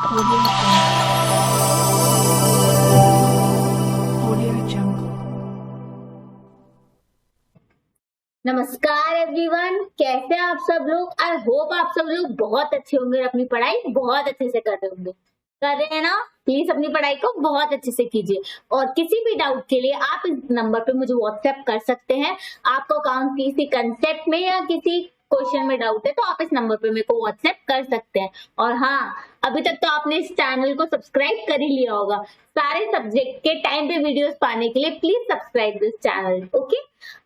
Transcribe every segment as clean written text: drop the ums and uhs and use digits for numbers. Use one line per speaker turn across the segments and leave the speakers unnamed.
Audio Jungle. Audio Jungle.
नमस्कार everyone, कैसे हैं आप सब लोग। आई होप आप सब लोग बहुत अच्छे होंगे, अपनी पढ़ाई बहुत अच्छे से कर रहे होंगे। कर रहे हैं ना? प्लीज अपनी पढ़ाई को बहुत अच्छे से कीजिए और किसी भी डाउट के लिए आप इस नंबर पे मुझे व्हाट्सएप कर सकते हैं। आपको अकाउंट किसी कंसेप्ट में या किसी क्वेश्चन में डाउट है तो आप इस नंबर पे मेरे को व्हाट्सएप कर सकते हैं। और हाँ, अभी तक तो आपने इस चैनल को सब्सक्राइब कर ही लिया होगा। सारे सब्जेक्ट के टाइम पे वीडियोस पाने के लिए please subscribe this channel. Okay,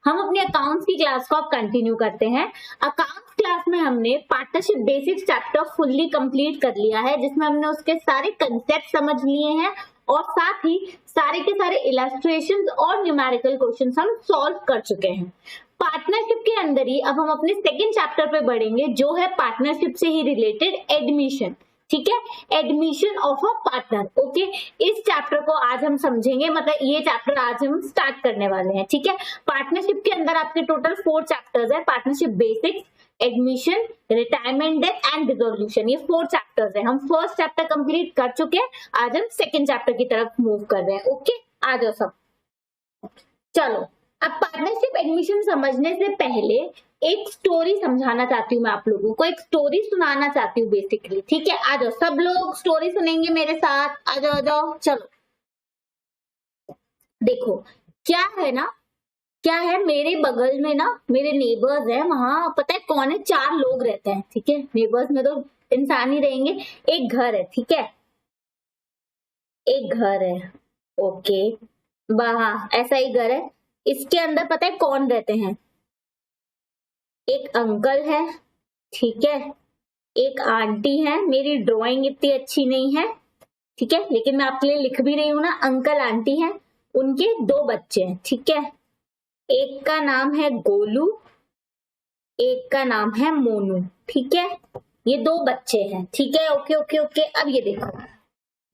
हम अपने अकाउंट्स की क्लास को अब कंटिन्यू करते हैं। अकाउंट्स क्लास में हमने partnership basics chapter fully complete कर लिया है, जिसमें हमने उसके सारे कंसेप्ट समझ लिए हैं और साथ ही सारे के सारे इलस्ट्रेशंस और न्यूमेरिकल क्वेश्चंस हम सॉल्व कर चुके हैं। पार्टनरशिप के अंदर ही अब हम अपने सेकेंड चैप्टर पे बढ़ेंगे, जो है पार्टनरशिप से ही रिलेटेड एडमिशन। ठीक है, admission of a partner. Okay, इस चैप्टर को आज हम समझेंगे, मतलब ये चैप्टर आज हम स्टार्ट करने वाले हैं। ठीक है, पार्टनरशिप के अंदर आपके टोटल 4 चैप्टर्स है। Partnership basics, admission, retirement death and resolution, ये 4 चैप्टर्स है। हम फर्स्ट चैप्टर कंप्लीट कर चुके हैं, आज हम सेकेंड चैप्टर की तरफ मूव कर रहे हैं। ओके, आ जाओ सब। चलो, अब पार्टनरशिप एडमिशन समझने से पहले एक स्टोरी समझाना चाहती हूँ, मैं आप लोगों को एक स्टोरी सुनाना चाहती हूँ बेसिकली। ठीक है, आ जाओ सब लोग स्टोरी सुनेंगे मेरे साथ। आ जाओ आ जाओ, चलो देखो क्या है ना, क्या है मेरे बगल में ना, मेरे नेबर्स है, वहां पता है कौन है, 4 लोग रहते हैं। ठीक है, नेबर्स में तो इंसान ही रहेंगे। एक घर है, ठीक है, एक घर है। ओके, वहां ऐसा ही घर है। इसके अंदर पता है कौन रहते हैं, एक अंकल है, ठीक है, एक आंटी है। मेरी ड्राइंग इतनी अच्छी नहीं है, ठीक है, लेकिन मैं आपके लिए लिख भी रही हूँ ना। अंकल आंटी है, उनके 2 बच्चे हैं। ठीक है, एक का नाम है गोलू, एक का नाम है मोनू। ठीक है, ये 2 बच्चे हैं। ठीक है, ओके ओके ओके। अब ये देखो,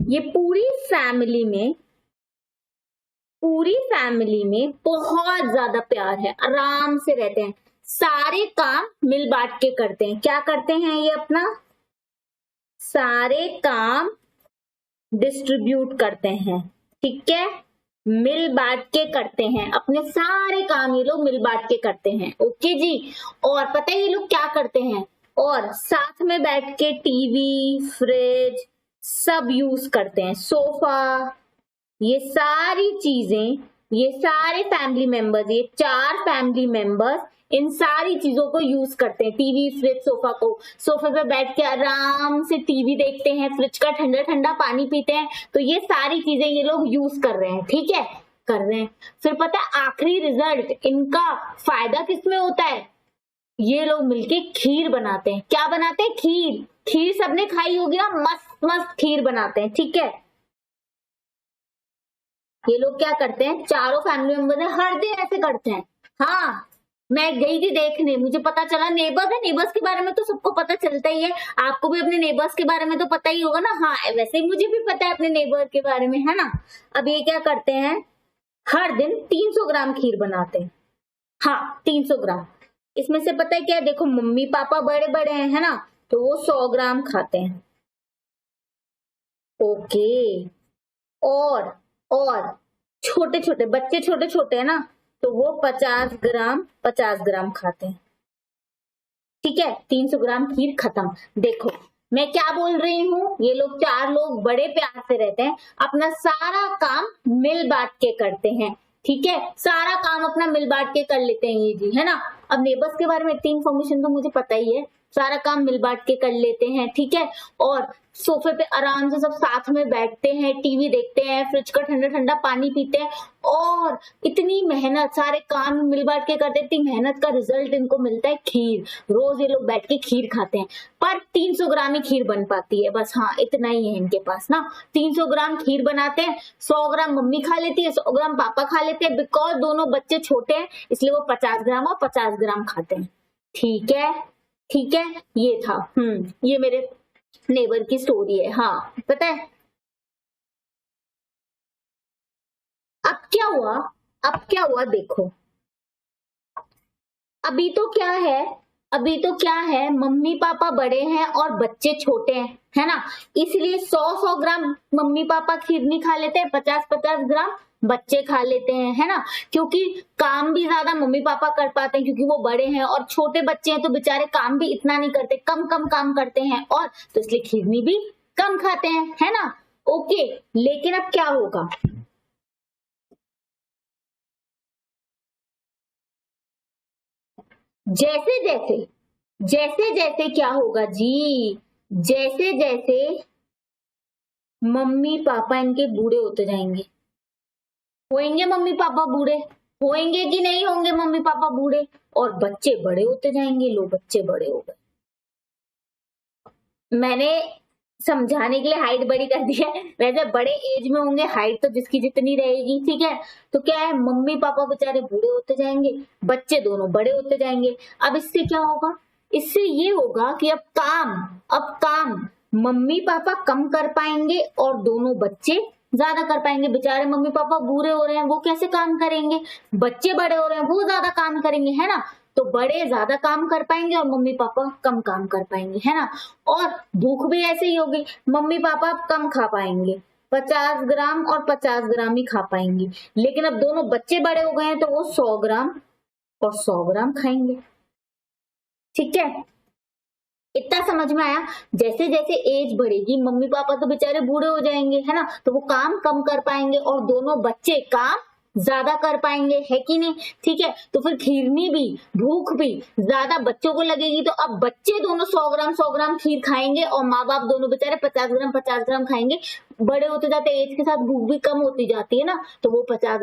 ये पूरी फैमिली में बहुत ज्यादा प्यार है, आराम से रहते हैं, सारे काम मिल बांट के करते हैं। क्या करते हैं ये, अपना सारे काम डिस्ट्रीब्यूट करते हैं। ठीक है, मिल बांट के करते हैं, अपने सारे काम ये लोग मिल बांट के करते हैं। ओके जी। और पता है ये लोग क्या करते हैं, और साथ में बैठ के टीवी, फ्रिज सब यूज करते हैं, सोफा, ये सारी चीजें, ये सारे फैमिली मेंबर्स, ये 4 फैमिली मेंबर्स इन सारी चीजों को यूज करते हैं। टीवी, फ्रिज, सोफा को, सोफे पे बैठ के आराम से टीवी देखते हैं, फ्रिज का ठंडा ठंडा पानी पीते हैं। तो ये सारी चीजें ये लोग यूज कर रहे हैं। ठीक है, कर रहे हैं। फिर पता है आखिरी रिजल्ट इनका फायदा किसमें होता है, ये लोग मिलके खीर बनाते हैं। क्या बनाते हैं, खीर। खीर सबने खाई होगी ना, मस्त मस्त खीर बनाते हैं। ठीक है, ये लोग क्या करते हैं, चारों फैमिली मेंबर हर दिन ऐसे करते हैं। हाँ, मैं गई थी देखने, मुझे पता चला नेबर्स है, नेबर्स के बारे में तो सबको पता चलता ही है। आपको भी अपने नेबर्स के बारे में तो पता ही होगा ना। हाँ, वैसे ही मुझे भी पता है अपने नेबर के बारे में, है ना। अब ये क्या करते हैं, हर दिन 300 ग्राम खीर बनाते हैं। हाँ, 300 ग्राम। इसमें से पता है क्या, देखो मम्मी पापा बड़े बड़े हैं, है ना, तो वो 100 ग्राम खाते हैं। ओके, और छोटे छोटे बच्चे, छोटे छोटे है ना, तो वो 50 ग्राम खाते हैं। ठीक है, 300 ग्राम खीर खत्म। देखो मैं क्या बोल रही हूँ, ये लोग 4 लोग बड़े प्यार से रहते हैं, अपना सारा काम मिल बांट के करते हैं। ठीक है, सारा काम अपना मिल बांट के कर लेते हैं ये जी, है ना। अब नेबर्स के बारे में इतनी इन्फॉर्मेशन तो मुझे पता ही है, सारा काम मिल बांट के कर लेते हैं। ठीक है, और सोफे पे आराम से सब साथ में बैठते हैं, टीवी देखते हैं, फ्रिज का ठंडा ठंडा पानी पीते हैं, और इतनी मेहनत, सारे काम मिल बांट के करते, इतनी मेहनत का रिजल्ट इनको मिलता है खीर। रोज ये लोग बैठ के खीर खाते हैं, पर 300 ग्राम ही खीर बन पाती है बस। हाँ, इतना ही है इनके पास ना। 300 ग्राम खीर बनाते हैं, 100 ग्राम मम्मी खा लेती है, 100 ग्राम पापा खा लेते हैं। बिकॉज दोनों बच्चे छोटे हैं इसलिए वो 50 ग्राम और 50 ग्राम खाते हैं। ठीक है, ठीक है, ये था। ये मेरे नेबर की स्टोरी है। हाँ, पता है अब क्या हुआ, अब क्या हुआ देखो, अभी तो क्या है, अभी तो क्या है, मम्मी पापा बड़े हैं और बच्चे छोटे हैं, है ना, इसलिए 100-100 ग्राम मम्मी पापा खीरनी खा लेते हैं, 50-50 ग्राम बच्चे खा लेते हैं, है ना, क्योंकि काम भी ज्यादा मम्मी पापा कर पाते हैं क्योंकि वो बड़े हैं, और छोटे बच्चे हैं तो बेचारे काम भी इतना नहीं करते, कम कम काम करते हैं, और तो इसलिए खीरनी भी कम खाते हैं, है ना। ओके, लेकिन अब क्या होगा, जैसे जैसे जैसे जैसे क्या होगा जी, जैसे जैसे मम्मी पापा इनके बूढ़े होते जाएंगे, होंगे मम्मी पापा बूढ़े, होंगे कि नहीं होंगे मम्मी पापा बूढ़े, और बच्चे बड़े होते जाएंगे, लो बच्चे बड़े हो गए। मैंने समझाने के लिए हाइट बड़ी कर दी है, वैसे बड़े एज में होंगे, हाइट तो जिसकी जितनी रहेगी, ठीक है। तो क्या है, मम्मी पापा बेचारे बूढ़े होते जाएंगे, बच्चे दोनों बड़े होते जाएंगे। अब इससे क्या होगा, इससे ये होगा कि अब काम मम्मी पापा कम कर पाएंगे और दोनों बच्चे ज्यादा कर पाएंगे। बेचारे मम्मी पापा बूढ़े हो रहे हैं, वो कैसे काम करेंगे, बच्चे बड़े हो रहे हैं, वो ज्यादा काम करेंगे, है ना। तो बड़े ज्यादा काम कर पाएंगे और मम्मी पापा कम काम कर पाएंगे, है ना। और भूख भी ऐसे ही होगी, मम्मी पापा कम खा पाएंगे, 50 ग्राम और 50 ग्राम ही खा पाएंगे, लेकिन अब दोनों बच्चे बड़े हो गए हैं तो वो 100 ग्राम और 100 ग्राम खाएंगे, ठीक है। इतना समझ में आया। जैसे जैसे एज बढ़ेगी मम्मी पापा तो बेचारे बूढ़े हो जाएंगे, है ना, तो वो काम कम कर पाएंगे और दोनों बच्चे काम ज्यादा कर पाएंगे, है कि नहीं, ठीक है। तो फिर खीरनी भी, भूख भी ज्यादा बच्चों को लगेगी, तो अब बच्चे दोनों 100 ग्राम खीर खाएंगे और माँ बाप दोनों बेचारे 50 ग्राम खाएंगे। बड़े होते जाते एज के साथ भूख भी कम होती जाती है ना, तो वो 50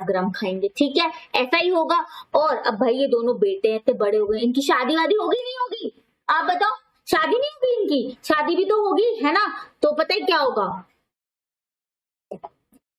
ग्राम खाएंगे, ठीक है, ऐसा ही होगा। और अब भाई ये दोनों बेटे हैं, इतने बड़े हो गए, इनकी शादी वादी होगी नहीं होगी, आप बताओ। शादी नहीं होगी इनकी, शादी भी तो होगी, है ना। तो पता है क्या होगा,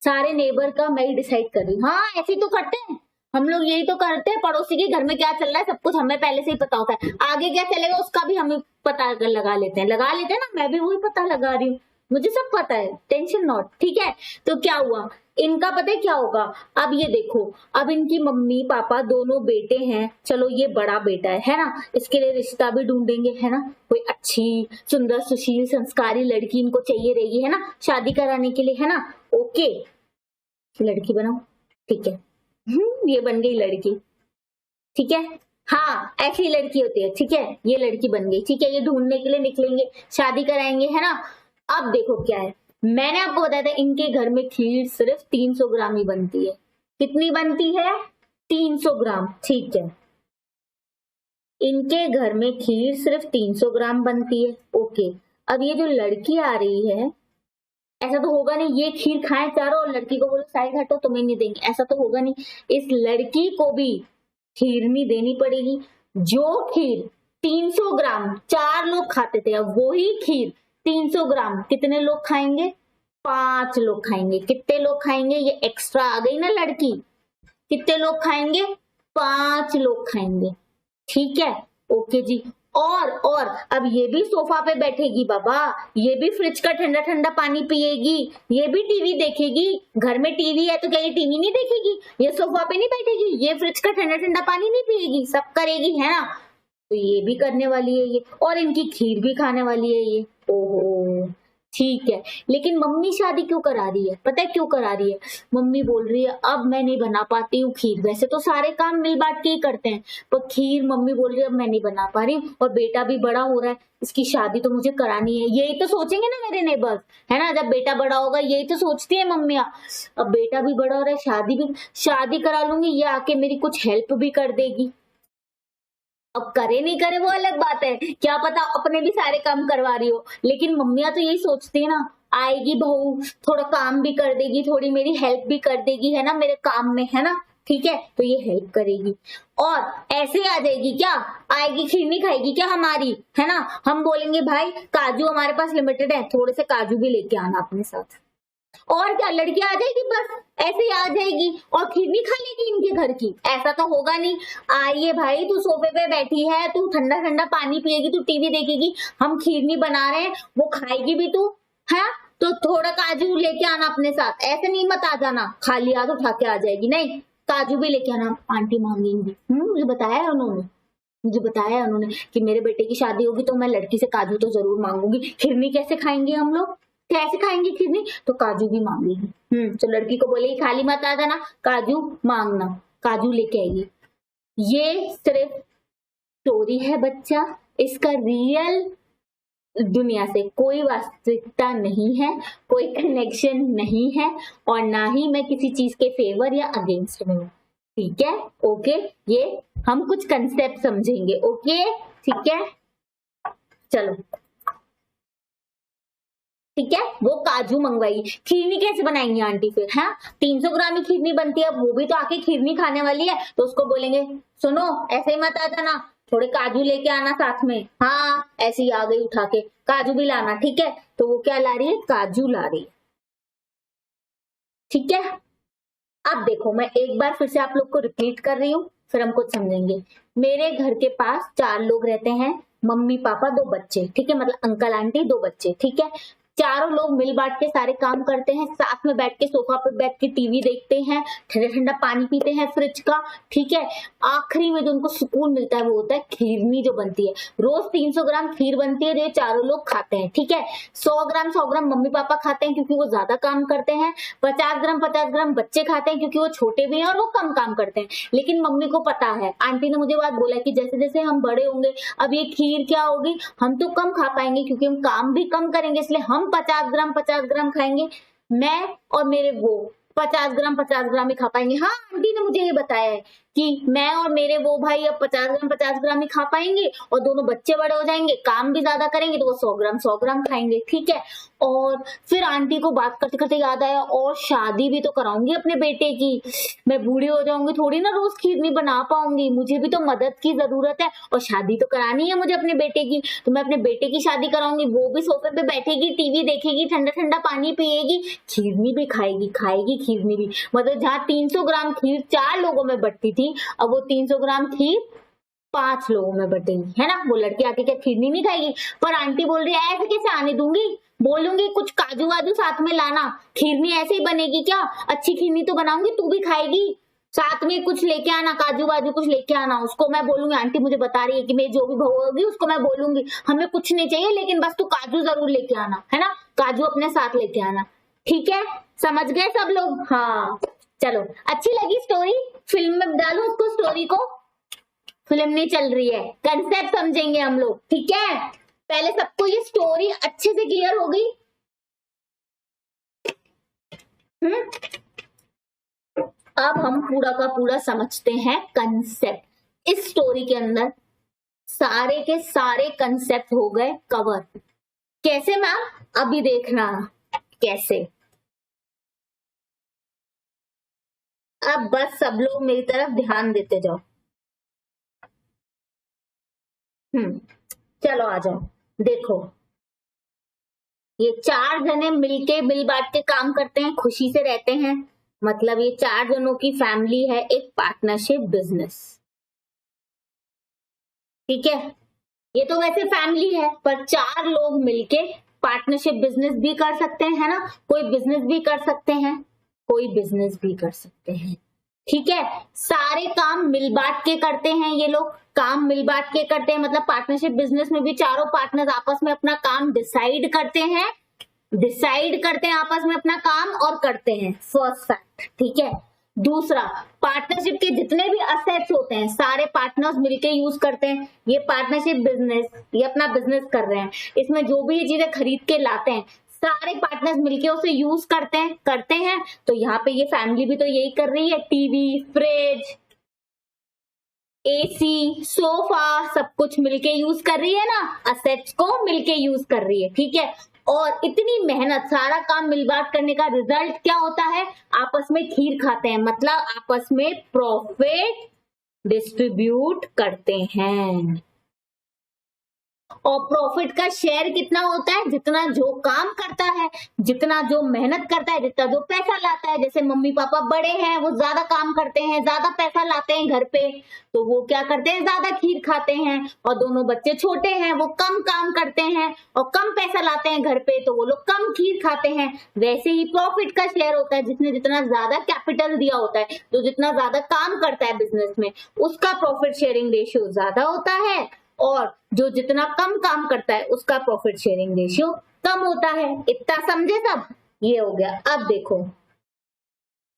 सारे नेबर का मैं ही डिसाइड कर रही हूँ, हाँ ऐसे ही तो करते हैं हम लोग, यही तो करते हैं, पड़ोसी के घर में क्या चल रहा है सब कुछ हमें पहले से ही पता होता है, आगे क्या चलेगा उसका भी हमें पता लगा लेते हैं ना, मैं भी वही पता लगा रही हूँ, मुझे सब पता है, टेंशन नॉट, ठीक है। तो क्या हुआ, इनका पता है क्या होगा, अब ये देखो, अब इनकी मम्मी पापा दोनों बेटे हैं, चलो ये बड़ा बेटा है ना, इसके लिए रिश्ता भी ढूंढेंगे, है ना, कोई अच्छी सुंदर सुशील संस्कारी लड़की इनको चाहिए रहेगी, है ना, शादी कराने के लिए, है ना। ओके, लड़की बनाओ, ठीक है, ये बन गई लड़की, ठीक है, हाँ ऐसी लड़की होती है, ठीक है, ये लड़की बन गई, ठीक है, ये ढूंढने के लिए निकलेंगे, शादी कराएंगे, है ना। अब देखो क्या है, मैंने आपको बताया था इनके घर में खीर सिर्फ 300 ग्राम ही बनती है, कितनी बनती है, 300 ग्राम, ठीक है, इनके घर में खीर सिर्फ 300 ग्राम बनती है, ओके। अब ये जो लड़की आ रही है, ऐसा तो होगा नहीं ये खीर खाए चारों और लड़की को बोलो साइड हटो तुम्हें नहीं देंगे, ऐसा तो होगा नहीं, इस लड़की को भी खीरनी देनी पड़ेगी। जो खीर 300 ग्राम 4 लोग खाते थे, अब वही खीर 300 ग्राम कितने लोग खाएंगे, 5 लोग खाएंगे। कितने लोग खाएंगे, ये एक्स्ट्रा आ गई ना लड़की, कितने लोग खाएंगे, 5 लोग खाएंगे, ठीक है, ओके जी। और अब ये भी सोफा पे बैठेगी बाबा, ये भी फ्रिज का ठंडा ठंडा पानी पिएगी, ये भी टीवी देखेगी, घर में टीवी है तो क्या ये टीवी नहीं देखेगी, ये सोफा पे नहीं बैठेगी, ये फ्रिज का ठंडा ठंडा पानी नहीं पिएगी, सब करेगी, है ना। तो ये भी करने वाली है ये, और इनकी खीर भी खाने वाली है ये, ओहो ठीक है। लेकिन मम्मी शादी क्यों करा रही है, पता है क्यों करा रही है, मम्मी बोल रही है अब मैं नहीं बना पाती हूँ खीर, वैसे तो सारे काम मिल बांट के ही करते हैं, पर खीर मम्मी बोल रही है अब मैं नहीं बना पा रही हूँ, और बेटा भी बड़ा हो रहा है, इसकी शादी तो मुझे करानी है, यही तो सोचेंगे ना मेरे नेबर्स, है ना, जब बेटा बड़ा होगा यही तो सोचती है मम्मियाँ, अब बेटा भी बड़ा हो रहा है, शादी करा लूंगी, ये आके मेरी कुछ हेल्प भी कर देगी। अब करे नहीं करे वो अलग बात है, क्या पता अपने भी सारे काम करवा रही हो, लेकिन मम्मियां तो यही सोचती है ना, आएगी बहू थोड़ा काम भी कर देगी, थोड़ी मेरी हेल्प भी कर देगी, है ना, मेरे काम में, है ना, ठीक है, तो ये हेल्प करेगी। और ऐसे आ जाएगी क्या, आएगी खीर नहीं खाएगी क्या हमारी, है ना, हम बोलेंगे भाई काजू हमारे पास लिमिटेड है, थोड़े से काजू भी लेके आना अपने साथ, और क्या लड़की आ जाएगी, बस ऐसे ही आ जाएगी और खीर नहीं खा लेगी इनके घर की, ऐसा तो होगा नहीं। आइए भाई तू सोफे पे बैठी है, तू ठंडा ठंडा पानी पिएगी, तू टीवी देखेगी, हम खीर नहीं बना रहे हैं, वो खाएगी भी तू, है, तो थोड़ा काजू लेके आना अपने साथ, ऐसे नहीं मत आ जाना खाली हाथ उठा के आ जाएगी, नहीं काजू भी लेके आना, आंटी मांगेंगी, ये बताया है उन्होंने, मुझे बताया उन्होंने कि मेरे बेटे की शादी होगी तो मैं लड़की से काजू तो जरूर मांगूंगी। खिरनी कैसे खाएंगे हम लोग, कैसे खाएंगे खिरनी, तो काजू भी मांगेगी। तो लड़की को बोले खाली मत आ जाना, काजू मांगना, काजू लेके आएगी। ये सिर्फ स्टोरी है बच्चा, इसका रियल दुनिया से कोई वास्तविकता नहीं है, कोई कनेक्शन नहीं है, और ना ही मैं किसी चीज के फेवर या अगेंस्ट में हूँ। ठीक है, ओके, ये हम कुछ कंसेप्ट समझेंगे। ओके, ठीक है, चलो, ठीक है। वो काजू मंगवाई, खीरनी कैसे बनाएंगी आंटी फिर, हाँ 300 ग्राम ही खीरनी बनती है, वो भी तो आके खीरनी खाने वाली है, तो उसको बोलेंगे सुनो ऐसे ही मत आ जाना, थोड़े काजू लेके आना साथ में। हाँ, ऐसे ही आ गई उठा के, काजू भी लाना, ठीक है, तो वो क्या ला रही है, काजू ला रही है। ठीक है, अब देखो मैं एक बार फिर से आप लोग को रिपीट कर रही हूँ, फिर हम कुछ समझेंगे। मेरे घर के पास 4 लोग रहते हैं, मम्मी पापा 2 बच्चे, ठीक है, मतलब अंकल आंटी 2 बच्चे, ठीक है। चारों लोग मिल बांट के सारे काम करते हैं, साथ में बैठ के सोफा पे बैठ के टीवी देखते हैं, ठंडा ठंडा पानी पीते हैं फ्रिज का, ठीक है। आखिरी में जो उनको सुकून मिलता है वो होता है खीरनी जो बनती है। रोज 300 ग्राम खीर बनती है जो ये चारों लोग खाते हैं, ठीक है। 100 ग्राम मम्मी पापा खाते हैं क्योंकि वो ज्यादा काम करते हैं, 50 ग्राम बच्चे खाते हैं क्योंकि वो छोटे भी हैं और वो कम काम करते हैं। लेकिन मम्मी को पता है, आंटी ने मुझे बात बोला कि जैसे जैसे हम बड़े होंगे अब ये खीर क्या होगी, हम तो कम खा पाएंगे क्योंकि हम काम भी कम करेंगे, इसलिए हम 50 ग्राम खाएंगे, मैं और मेरे वो 50 ग्राम ही खा पाएंगे। हाँ, आंटी ने मुझे ये बताया है कि मैं और मेरे वो भाई अब 50 ग्राम ही खा पाएंगे, और दोनों बच्चे बड़े हो जाएंगे, काम भी ज्यादा करेंगे, तो वो 100 ग्राम खाएंगे, ठीक है। और फिर आंटी को बात करते करते याद आया, और शादी भी तो कराऊंगी अपने बेटे की, मैं बूढ़ी हो जाऊंगी, थोड़ी ना रोज खीर नहीं बना पाऊंगी, मुझे भी तो मदद की जरूरत है, और शादी तो करानी है मुझे अपने बेटे की, तो मैं अपने बेटे की शादी कराऊंगी, वो भी सोफे पे बैठेगी, टीवी देखेगी, ठंडा ठंडा पानी पिएगी, खीरनी भी खाएगी खीरनी भी। मतलब जहाँ 300 ग्राम खीर 4 लोगों में बटती थी, अब वो 300 ग्राम खीर 5 लोगों में बटेगी, है ना। वो लड़की आके क्या खीरनी नहीं खाएगी, पर आंटी बोल रही है ऐसे कैसे आने दूंगी, बोलूंगी कुछ काजू वाजू साथ में लाना, खीरनी ऐसे ही बनेगी क्या, अच्छी खीरनी तो बनाऊंगी, तू भी खाएगी, साथ में कुछ लेके आना, काजू वाजू कुछ लेके आना। उसको मैं बोलूंगी, आंटी मुझे बता रही है कि मेरी जो भी बहू होगी उसको मैं बोलूंगी हमें कुछ नहीं चाहिए, लेकिन बस तू काजू जरूर लेके आना, है ना, काजू अपने साथ लेके आना। ठीक है, समझ गए सब लोग, हाँ। चलो, अच्छी लगी स्टोरी, फिल्म में डालू उसको स्टोरी को, फिल्म नहीं चल रही है, कंसेप्ट समझेंगे हम लोग, ठीक है। पहले सबको ये स्टोरी अच्छे से क्लियर हो गई। अब हम पूरा का पूरा समझते हैं कंसेप्ट। इस स्टोरी के अंदर सारे के सारे कंसेप्ट हो गए कवर। कैसे मैम, अभी देखना कैसे। अब बस सब लोग मेरी तरफ ध्यान देते जाओ। चलो आ जाओ, देखो ये 4 जने मिलके मिल बांट के काम करते हैं, खुशी से रहते हैं, मतलब ये 4 जनों की फैमिली है एक पार्टनरशिप बिजनेस, ठीक है। ये तो वैसे फैमिली है, पर 4 लोग मिलके पार्टनरशिप बिजनेस भी कर सकते हैं, है ना, कोई बिजनेस भी कर सकते हैं, कोई बिजनेस भी कर सकते हैं, ठीक है। सारे काम मिल बांट के करते हैं, ये लोग काम मिल बांट के करते हैं, मतलब पार्टनरशिप बिजनेस में भी चारों पार्टनर्स आपस में अपना काम डिसाइड करते हैं आपस में अपना काम और करते हैं, फर्स्ट फैक्ट, ठीक है। दूसरा, पार्टनरशिप के जितने भी असेट्स होते हैं सारे पार्टनर्स मिलके यूज करते हैं। ये पार्टनरशिप बिजनेस, ये अपना बिजनेस कर रहे हैं, इसमें जो भी ये चीजें खरीद के लाते हैं सारे पार्टनर्स मिलके उसे यूज करते हैं। तो यहाँ पे ये फैमिली भी तो यही कर रही है, टीवी, फ्रिज, एसी, सोफा सब कुछ मिलके यूज कर रही है ना, असेट्स को मिलके यूज कर रही है, ठीक है। और इतनी मेहनत, सारा काम मिल बांट करने का रिजल्ट क्या होता है, आपस में खीर खाते हैं, मतलब आपस में प्रॉफिट डिस्ट्रीब्यूट करते हैं। और प्रॉफिट का शेयर कितना होता है? जितना जो काम करता है, जितना जो मेहनत करता है, जितना जो पैसा लाता है। जैसे मम्मी पापा बड़े हैं, वो ज्यादा काम करते हैं, ज्यादा पैसा लाते हैं घर पे, तो वो क्या करते हैं? ज्यादा खीर खाते हैं। और दोनों बच्चे छोटे हैं, वो कम काम करते हैं और कम पैसा लाते हैं घर पे, तो वो लोग कम खीर खाते हैं। वैसे ही प्रॉफिट का शेयर होता है, जिसने जितना ज्यादा कैपिटल दिया होता है, जो जितना ज्यादा काम करता है बिजनेस में, उसका प्रॉफिट शेयरिंग रेशियो ज्यादा होता है, और जो जितना कम काम करता है उसका प्रॉफिट शेयरिंग रेशियो कम होता है। इतना समझे सब? ये हो गया। अब देखो,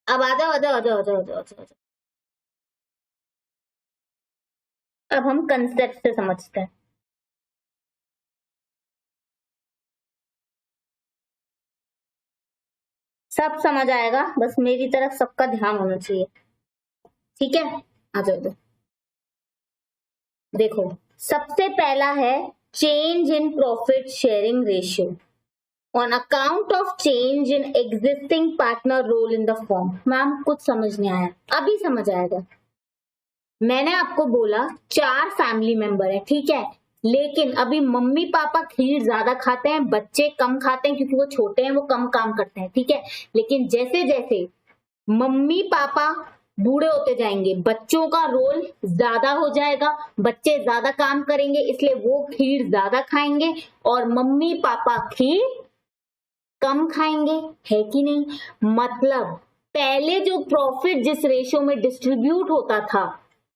अब आ जाओ आ जाओ आ जाओ आ जाओ आ जाओ आ जाओ। अब हम कंसेप्ट से समझते हैं। सब समझ आएगा, बस मेरी तरफ सबका ध्यान होना चाहिए। ठीक है, आ जाओ। देखो, सबसे पहला है change in profit sharing ratio on account of change in existing partner role in the form. Ma'am कुछ समझ नहीं आया, अभी समझ आएगा। मैंने आपको बोला 4 फैमिली मेंबर है, ठीक है, लेकिन अभी मम्मी पापा खीर ज्यादा खाते हैं, बच्चे कम खाते हैं क्योंकि वो छोटे हैं, वो कम काम करते हैं, ठीक है। लेकिन जैसे जैसे मम्मी पापा बूढ़े होते जाएंगे, बच्चों का रोल ज्यादा हो जाएगा, बच्चे ज्यादा काम करेंगे, इसलिए वो खीर ज्यादा खाएंगे और मम्मी पापा खीर कम खाएंगे, है कि नहीं? मतलब पहले जो प्रॉफिट जिस रेशियो में डिस्ट्रीब्यूट होता था,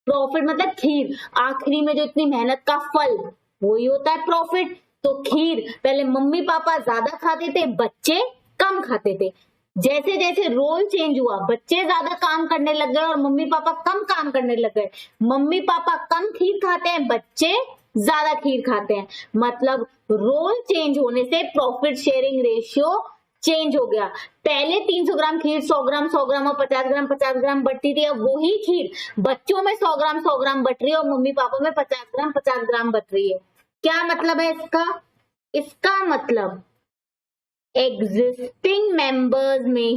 प्रॉफिट मतलब खीर, आखिरी में जो इतनी मेहनत का फल, वही होता है प्रॉफिट। तो खीर पहले मम्मी पापा ज्यादा खाते थे, बच्चे कम खाते थे। जैसे जैसे रोल चेंज हुआ, बच्चे ज्यादा काम करने लग गए और मम्मी पापा कम काम करने लग गए। मम्मी पापा कम खीर खाते हैं, बच्चे ज्यादा खीर खाते हैं। मतलब रोल चेंज होने से प्रॉफिट शेयरिंग रेशियो चेंज हो गया। पहले 300 ग्राम खीर 100 ग्राम 100 ग्राम और 50 ग्राम बटती थी, अब वही खीर बच्चों में 100 ग्राम बट रही है और मम्मी पापा में 50 ग्राम बट रही है। क्या मतलब है इसका? इसका मतलब एग्जिस्टिंग मेंबर्स में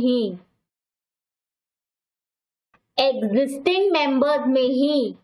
ही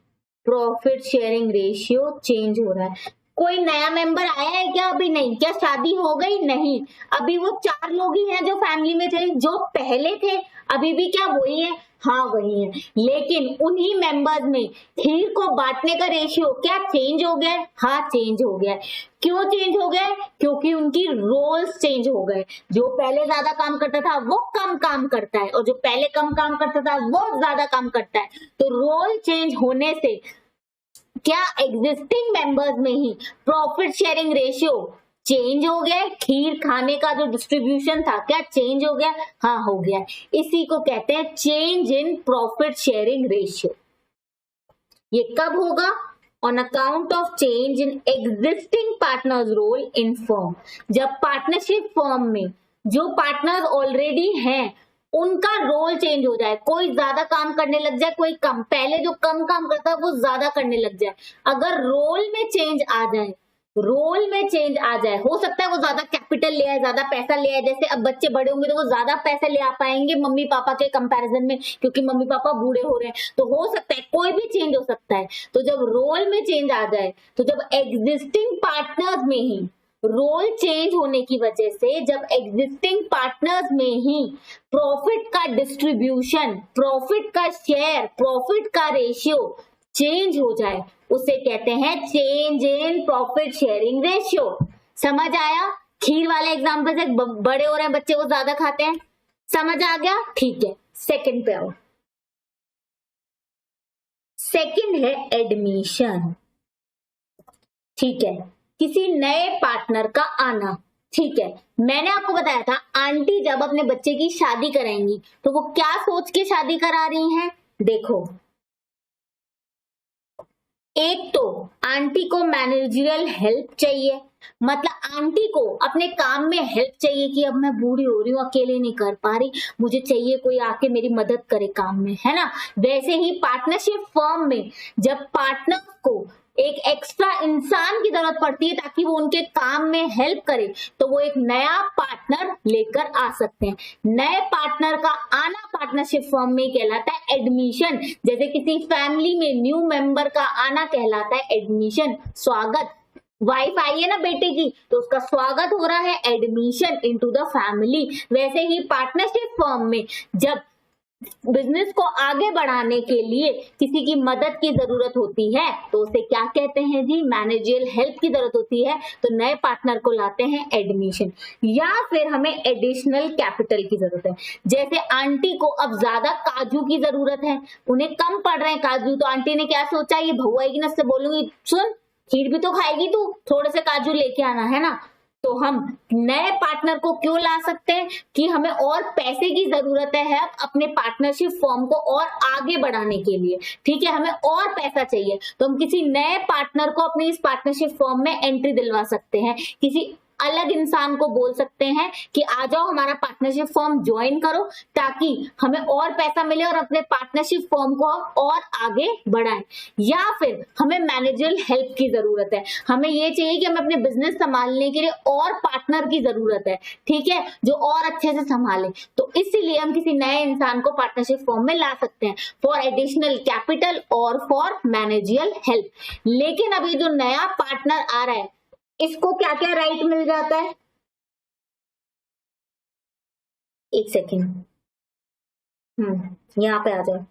प्रॉफिट शेयरिंग रेशियो चेंज हो रहा है। कोई नया मेंबर आया है क्या? अभी नहीं। क्या शादी हो गई? नहीं। अभी वो 4 लोग ही हैं जो फैमिली में थे, जो पहले थे अभी भी क्या वही है? हाँ वही है। लेकिन उन्हीं मेंबर्स में खीर को बांटने का रेशियो क्या चेंज हो गया है? हाँ चेंज हो गया है। क्यों चेंज हो गया है? क्योंकि उनकी रोल्स चेंज हो गए। जो पहले ज्यादा काम करता था वो कम काम करता है, और जो पहले कम काम करता था वो ज्यादा काम करता है। तो रोल चेंज होने से क्या एग्जिस्टिंग मेंबर्स में ही प्रॉफिट शेयरिंग रेशियो चेंज हो गया? खीर खाने का जो डिस्ट्रीब्यूशन था क्या चेंज हो गया? हाँ हो गया। इसी को कहते हैं change in profit sharing ratio. ये कब होगा? On account of change in existing partners role in firm. जब पार्टनरशिप फर्म में जो पार्टनर्स ऑलरेडी हैं उनका रोल चेंज हो जाए, कोई ज्यादा काम करने लग जाए, कोई कम, पहले जो कम काम करता है वो ज्यादा करने लग जाए। अगर रोल में चेंज आ जाए, हो सकता है वो ज्यादा कैपिटल ले आए, ज्यादा पैसा ले आए। जैसे अब बच्चे बड़े होंगे तो वो ज्यादा पैसा ले आ पाएंगे मम्मी पापा के कंपैरिजन में, क्योंकि मम्मी पापा बूढ़े हो रहे हैं। तो हो सकता है कोई भी चेंज हो सकता है। तो जब रोल में चेंज आ जाए, तो जब एग्जिस्टिंग पार्टनर्स में ही रोल चेंज होने की वजह से, जब एग्जिस्टिंग पार्टनर्स में ही प्रॉफिट का डिस्ट्रीब्यूशन, प्रॉफिट का शेयर, प्रॉफिट का रेशियो चेंज हो जाए, उसे कहते हैं change in profit sharing ratio. समझ आया? खीर वाले एग्जांपल से बड़े हो रहे हैं बच्चे, वो ज्यादा खाते हैं। समझ आ गया? ठीक है, सेकंड पे आओ। सेकंड है एडमिशन। ठीक है, किसी नए पार्टनर का आना। ठीक है, मैंने आपको बताया था आंटी जब अपने बच्चे की शादी कराएंगी तो वो क्या सोच के शादी करा रही हैं? देखो, एक तो आंटी को मैनेजरियल हेल्प चाहिए, मतलब आंटी को अपने काम में हेल्प चाहिए कि अब मैं बूढ़ी हो रही हूँ, अकेले नहीं कर पा रही, मुझे चाहिए कोई आके मेरी मदद करे काम में, है ना। वैसे ही पार्टनरशिप फर्म में जब पार्टनर को एक एक्स्ट्रा इंसान की जरूरत पड़ती है ताकि वो उनके काम में हेल्प करे, तो वो एक नया पार्टनर लेकर आ सकते हैं। नए पार्टनर का आना पार्टनरशिप फर्म में कहलाता है एडमिशन। जैसे किसी फैमिली में न्यू मेंबर का आना कहलाता है एडमिशन, स्वागत। वाइफ आई है ना बेटे की, तो उसका स्वागत हो रहा है, एडमिशन इनटू द फैमिली। वैसे ही पार्टनरशिप फर्म में जब बिजनेस को आगे बढ़ाने के लिए किसी की मदद की जरूरत होती है तो उसे क्या कहते हैं जी, मैनेजरियल हेल्प की जरूरत होती है, तो नए पार्टनर को लाते हैं एडमिशन। या फिर हमें एडिशनल कैपिटल की जरूरत है, जैसे आंटी को अब ज्यादा काजू की जरूरत है, उन्हें कम पड़ रहे हैं काजू, तो आंटी ने क्या सोचा, ये बहू आएगी ना, उससे बोलूंगी सुन खीर भी तो खाएगी तू, थोड़े से काजू लेके आना है ना। तो हम नए पार्टनर को क्यों ला सकते हैं कि हमें और पैसे की जरूरत है अपने पार्टनरशिप फॉर्म को और आगे बढ़ाने के लिए, ठीक है, हमें और पैसा चाहिए, तो हम किसी नए पार्टनर को अपनी इस पार्टनरशिप फॉर्म में एंट्री दिलवा सकते हैं। किसी अलग इंसान को बोल सकते हैं कि आ जाओ हमारा पार्टनरशिप फॉर्म ज्वाइन करो, ताकि हमें और पैसा मिले और अपने पार्टनरशिप फॉर्म को और आगे बढ़ाएं। या फिर हमें मैनेजरियल हेल्प की जरूरत है, हमें ये चाहिए कि हमें अपने बिजनेस संभालने के लिए और पार्टनर की जरूरत है, ठीक है, जो और अच्छे से संभाले, तो इसीलिए हम किसी नए इंसान को पार्टनरशिप फॉर्म में ला सकते हैं फॉर एडिशनल कैपिटल और फॉर मैनेजरियल हेल्प। लेकिन अभी जो नया पार्टनर आ रहा है इसको क्या क्या राइट मिल जाता है, एक सेकेंड, यहाँ पे आ जाओ।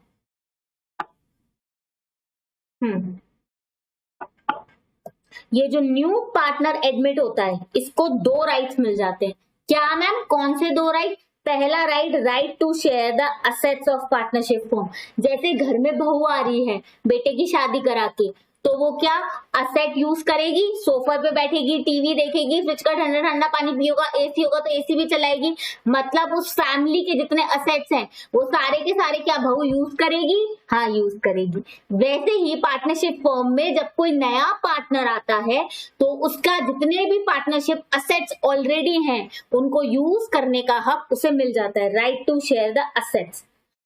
ये जो न्यू पार्टनर एडमिट होता है इसको 2 राइट्स मिल जाते हैं। क्या मैम, कौन से 2 राइट? पहला right to share the assets of partnership form. जैसे घर में बहू आ रही है बेटे की शादी करा के, तो वो क्या असेट यूज करेगी, सोफा पे बैठेगी, टीवी देखेगी, फ्रिज का ठंडा ठंडा पानी पिएगा, एसी होगा तो एसी भी चलाएगी, मतलब उस फैमिली के जितने असेट्स हैं वो सारे के सारे क्या बहू यूज करेगी? हाँ, यूज करेगी। वैसे ही पार्टनरशिप फॉर्म में जब कोई नया पार्टनर आता है तो उसका जितने भी पार्टनरशिप असेट्स ऑलरेडी हैं उनको यूज करने का हक उसे मिल जाता है, right to share the assets.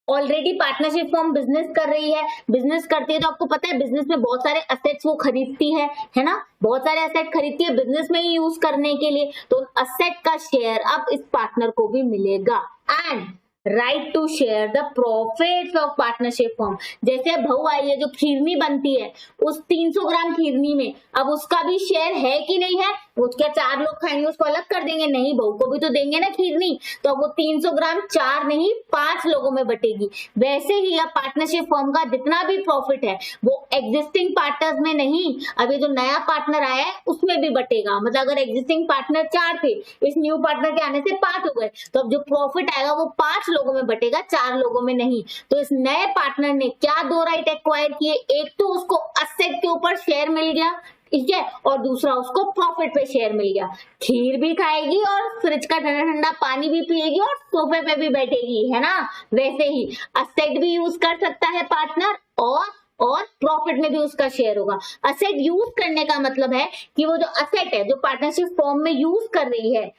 Already partnership firm business कर रही है, बिजनेस करती है तो आपको पता है बिजनेस में बहुत सारे असेट्स वो खरीदती है ना, बहुत सारे असेट खरीदती है बिजनेस में ही यूज करने के लिए, तो असेट का शेयर अब इस पार्टनर को भी मिलेगा। And right to share the profits of partnership form. जैसे बहू आई है, जो खीरनी बनती है, उस 300 ग्राम खीरनी में अब उसका भी शेयर है कि नहीं है? वो क्या 4 लोग खाएंगे उसको अलग कर देंगे? नहीं, बहू को भी तो देंगे ना खीरनी, तो अब वो 300 ग्राम 4 नहीं 5 लोगों में बटेगी। वैसे ही अब पार्टनरशिप फॉर्म का जितना भी प्रॉफिट है वो एग्जिस्टिंग पार्टनर्स में नहीं, अभी जो नया पार्टनर आया है उसमें भी बटेगा। मतलब अगर एग्जिस्टिंग पार्टनर 4 थे, इस न्यू पार्टनर के आने से 5 हो गए, तो अब जो प्रॉफिट आएगा वो 5 लोगों में बटेगा, 4 लोगों में नहीं। तो इस नए पार्टनर ने क्या 2 राइट एक्वायर किए, एक तो उसको असेट के ऊपर शेयर मिल गया, ठीक है, और दूसरा उसको प्रॉफिट पे शेयर मिल गया। खीर भी खाएगी और फ्रिज का ठंडा ठंडा पानी भी पिएगी और सोफे पे भी बैठेगी, है ना। वैसे ही असेट भी यूज कर सकता है पार्टनर और प्रॉफिट में भी उसका शेयर होगा। असेट यूज करने का मतलब है कि वो जो असेट है जो पार्टनरशिप फॉर्म में यूज कर रही है,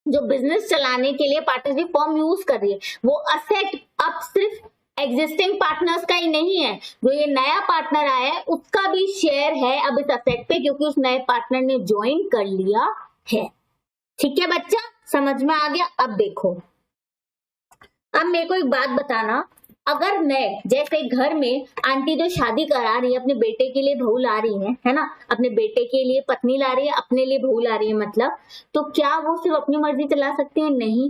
जो बिजनेस चलाने के लिए पार्टनरशिप फॉर्म यूज कर रही है, वो असेट अब सिर्फ एग्जिस्टिंग पार्टनर्स का ही नहीं है, जो ये नया पार्टनर आया है उसका भी शेयर है अब इस असेट पे, क्योंकि उस नए पार्टनर ने ज्वाइन कर लिया है। ठीक है बच्चा, समझ में आ गया? अब देखो, अब मेरे को एक बात बताना, अगर मैं जैसे घर में आंटी जो शादी करा रही है अपने बेटे के लिए बहू ला रही है ना, अपने बेटे के लिए पत्नी ला रही है, अपने लिए बहू ला रही है, मतलब तो क्या वो सिर्फ अपनी मर्जी चला सकती है? नहीं,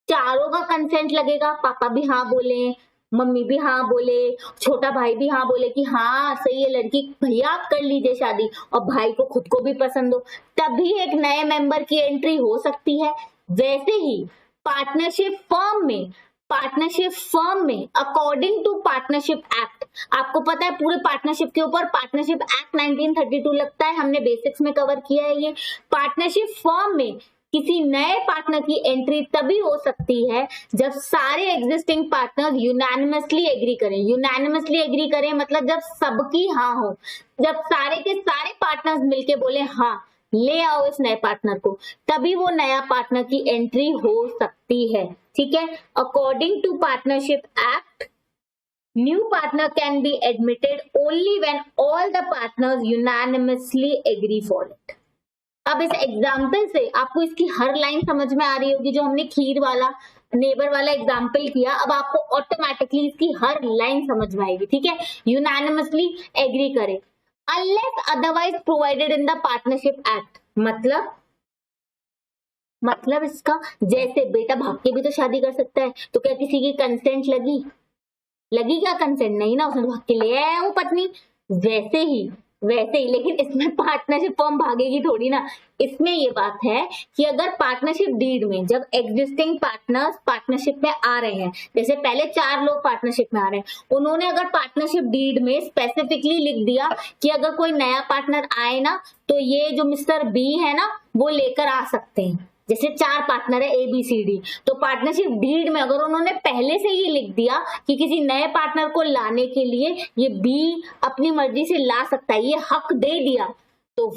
चारों का कंसेंट लगेगा। पापा भी हाँ बोले, मम्मी भी हाँ बोले, छोटा भाई भी हाँ बोले कि हाँ सही है लड़की, भैया आप कर लीजिए शादी, और भाई को खुद को भी पसंद हो, तभी एक नए मेंबर की एंट्री हो सकती है। वैसे ही पार्टनरशिप फर्म में अकॉर्डिंग टू पार्टनरशिप एक्ट, आपको पता है पूरे पार्टनरशिप के ऊपर पार्टनरशिप एक्ट 1932 लगता है, हमने बेसिक्स में कवर किया है ये। पार्टनरशिप फर्म में किसी नए पार्टनर की एंट्री तभी हो सकती है जब सारे एग्जिस्टिंग पार्टनर यूनानिमसली एग्री करें। यूनानिमसली एग्री करें मतलब जब सबकी हाँ हो, जब सारे के सारे पार्टनर्स मिलके बोले हाँ ले आओ इस नए पार्टनर को, तभी वो नया पार्टनर की एंट्री हो सकती है। ठीक है, according to partnership act new partner can be admitted only when all the partners unanimously agree for it. अब इस एग्जाम्पल से आपको इसकी हर लाइन समझ में आ रही होगी, जो हमने खीर वाला नेबर वाला एग्जाम्पल किया, अब आपको ऑटोमेटिकली इसकी हर लाइन समझ में आएगी। ठीक है, यूनानिमसली एग्री करे। Unless otherwise provided in the partnership act. मतलब इसका, जैसे बेटा भाग के भी तो शादी कर सकता है, तो क्या किसी की कंसेंट लगी क्या कंसेंट? नहीं ना, उसने भाग के ले आया वो पत्नी। वैसे ही लेकिन इसमें पार्टनरशिप फॉर्म भागेगी थोड़ी ना। इसमें ये बात है कि अगर पार्टनरशिप डीड में जब एग्जिस्टिंग पार्टनर्स पार्टनरशिप में आ रहे हैं, जैसे पहले 4 लोग पार्टनरशिप में आ रहे हैं, उन्होंने अगर पार्टनरशिप डीड में स्पेसिफिकली लिख दिया कि अगर कोई नया पार्टनर आए ना तो ये जो मिस्टर बी है ना वो लेकर आ सकते हैं। जैसे 4 पार्टनर है ABCD, तो पार्टनरशिप डीड में अगर उन्होंने पहले से ही लिख दिया कि किसी नए पार्टनर को लाने के लिए ये बी अपनी मर्जी से ला सकता है, ये हक दे दिया, तो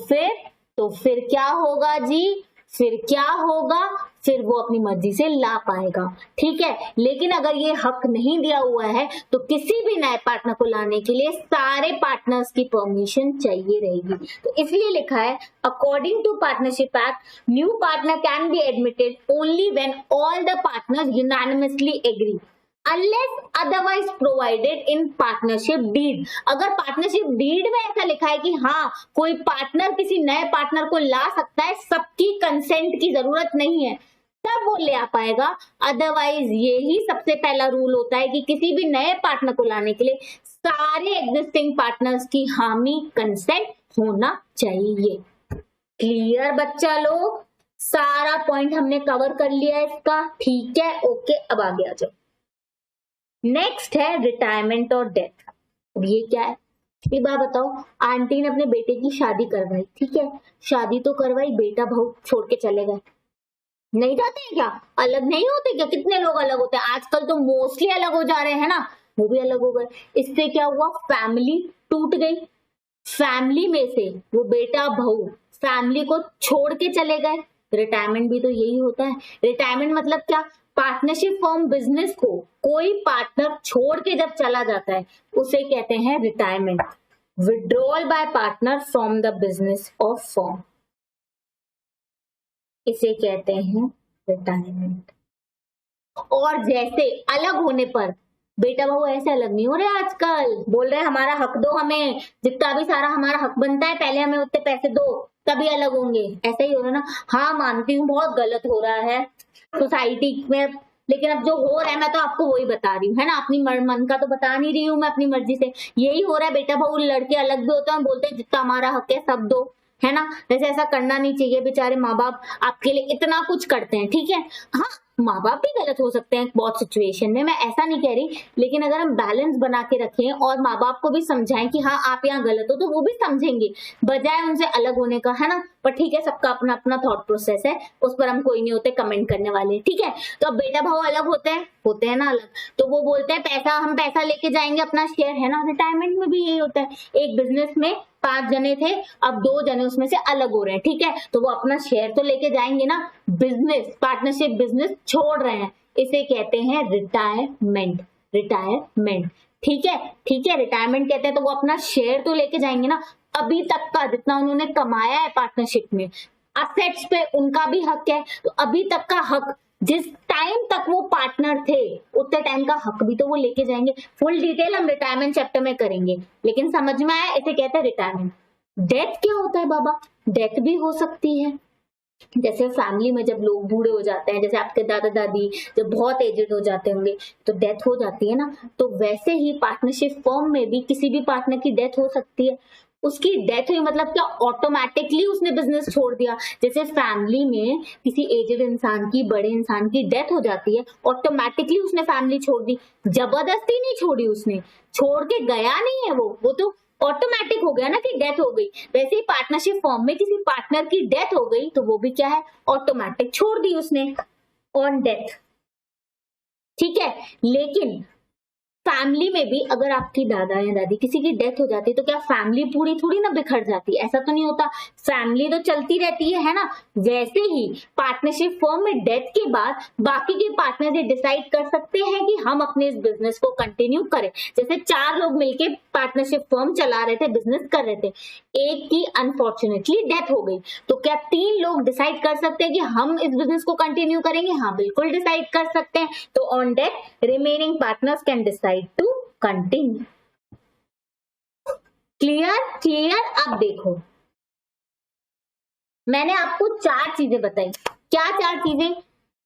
फिर क्या होगा जी? फिर वो अपनी मर्जी से ला पाएगा, ठीक है। लेकिन अगर ये हक नहीं दिया हुआ है तो किसी भी नए पार्टनर को लाने के लिए सारे पार्टनर्स की परमिशन चाहिए रहेगी। तो इसलिए लिखा है according to partnership act new partner can be admitted only when all the partners unanimously agree unless otherwise provided in partnership deed. अगर पार्टनरशिप डीड में ऐसा लिखा है कि हाँ कोई पार्टनर किसी नए पार्टनर को ला सकता है, सबकी कंसेंट की जरूरत नहीं है, तब वो ले आ पाएगा। अदरवाइज यही सबसे पहला रूल होता है कि किसी भी नए पार्टनर को लाने के लिए सारे एग्जिस्टिंग पार्टनर्स की हामी कंसेंट होना चाहिए। क्लियर बच्चा लोग? सारा पॉइंट हमने कवर कर लिया है इसका, ठीक है, ओके। अब आगे आ जाओ। नेक्स्ट है रिटायरमेंट और डेथ। अब ये क्या है? एक बार बताओ, आंटी ने अपने बेटे की शादी करवाई, ठीक है, शादी तो करवाई, बेटा बहू छोड़ के चले गए, नहीं जाते हैं क्या? अलग नहीं होते क्या? कितने लोग अलग होते हैं आजकल, तो मोस्टली अलग हो जा रहे हैं ना, वो भी अलग हो गए। इससे क्या हुआ? फैमिली टूट गई। फैमिली में से वो बेटा बहू फैमिली को छोड़ के चले गए। रिटायरमेंट भी तो यही होता है। रिटायरमेंट मतलब क्या? पार्टनरशिप फॉर्म बिजनेस को कोई पार्टनर छोड़ के जब चला जाता है उसे कहते हैं retirement. Withdrawal bye partner from the business of form, इसे कहते हैं रिटायरमेंट। और जैसे अलग होने पर बेटा बहू ऐसे अलग नहीं हो रहे आजकल, बोल रहे हमारा हक दो, हमें जितना भी सारा हमारा हक बनता है पहले हमें उतने पैसे दो तभी अलग होंगे, ऐसा ही हो रहा है ना। हाँ मानती हूँ बहुत गलत हो रहा है सोसाइटी में, लेकिन अब जो हो रहा है मैं तो आपको वही बता रही हूँ, है ना, अपनी मन का तो बता नहीं रही हूँ मैं अपनी मर्जी से। यही हो रहा है, बेटा बहू लड़के अलग भी होते हैं, बोलते हैं जितना हमारा हक है सब दो, है ना। वैसे ऐसा करना नहीं चाहिए, बेचारे माँ बाप आपके लिए इतना कुछ करते हैं, ठीक है। हाँ माँ बाप भी गलत हो सकते हैं बहुत सिचुएशन में, मैं ऐसा नहीं कह रही, लेकिन अगर हम बैलेंस बना के रखें और माँ बाप को भी समझाएं कि हाँ आप यहाँ गलत हो, तो वो भी समझेंगे बजाय उनसे अलग होने का, है ना। पर ठीक है, सबका अपना अपना थॉट प्रोसेस है, उस पर हम कोई नहीं होते कमेंट करने वाले, ठीक है। तो अब बेटा भाव अलग होते हैं ना अलग, तो वो बोलते हैं पैसा हम पैसा लेके जाएंगे, अपना शेयर, है ना। रिटायरमेंट में भी यही होता है, एक बिजनेस में 5 जने थे, अब 2 जने उसमें से अलग हो रहे हैं, ठीक है, तो वो अपना शेयर तो लेके जाएंगे ना, बिजनेस पार्टनरशिप बिजनेस छोड़ रहे हैं, इसे कहते हैं रिटायरमेंट। ठीक है, रिटायरमेंट कहते हैं, तो वो अपना शेयर तो लेके जाएंगे ना, अभी तक का जितना उन्होंने कमाया है पार्टनरशिप में, असेट्स पे उनका भी हक है, तो अभी तक का हक, जिस टाइम तक वो पार्टनर थे उतने टाइम का हक भी तो वो लेके जाएंगे। फुल डिटेल हम रिटायरमेंट चैप्टर में करेंगे, लेकिन समझ में आया, इसे कहते हैं रिटायरमेंट। डेथ क्या होता है बाबा? डेथ भी हो सकती है, जैसे फैमिली में जब लोग बूढ़े हो जाते हैं, जैसे आपके दादा दादी जब बहुत एजेड हो जाते होंगे तो डेथ हो जाती है ना, तो वैसे ही पार्टनरशिप फॉर्म में भी किसी भी पार्टनर की डेथ हो सकती है। उसकी डेथ हुई मतलब क्या? ऑटोमेटिकली उसने बिजनेस छोड़ दिया। जैसे फैमिली में किसी एजेड इंसान की, बड़े इंसान की डेथ हो जाती है, ऑटोमेटिकली उसने फैमिली छोड़ दी, जबरदस्ती नहीं छोड़ी, उसने छोड़ के गया नहीं है, वो तो ऑटोमेटिक हो गया ना कि डेथ हो गई। वैसे ही पार्टनरशिप फॉर्म में किसी पार्टनर की डेथ हो गई तो वो भी क्या है? ऑटोमेटिक, छोड़ दी उसने ऑन डेथ, ठीक है। लेकिन फैमिली में भी अगर आपकी दादा या दादी किसी की डेथ हो जाती है तो क्या फैमिली पूरी थोड़ी ना बिखर जाती है? ऐसा तो नहीं होता, फैमिली तो चलती रहती है ना। वैसे ही पार्टनरशिप फॉर्म में डेथ के बाद बाकी के पार्टनर ये डिसाइड कर सकते हैं कि हम अपने इस बिजनेस को कंटिन्यू करें। जैसे 4 लोग मिलके पार्टनरशिप फॉर्म चला रहे थे, बिजनेस कर रहे थे, एक की अनफॉर्चुनेटली डेथ हो गई, तो क्या 3 लोग डिसाइड कर सकते हैं कि हम इस बिजनेस को कंटिन्यू करेंगे? हाँ बिल्कुल डिसाइड कर सकते हैं। तो on death remaining partners can decide to continue. Clear clear. अब देखो, मैंने आपको 4 चीजें बताई। क्या 4 चीजें?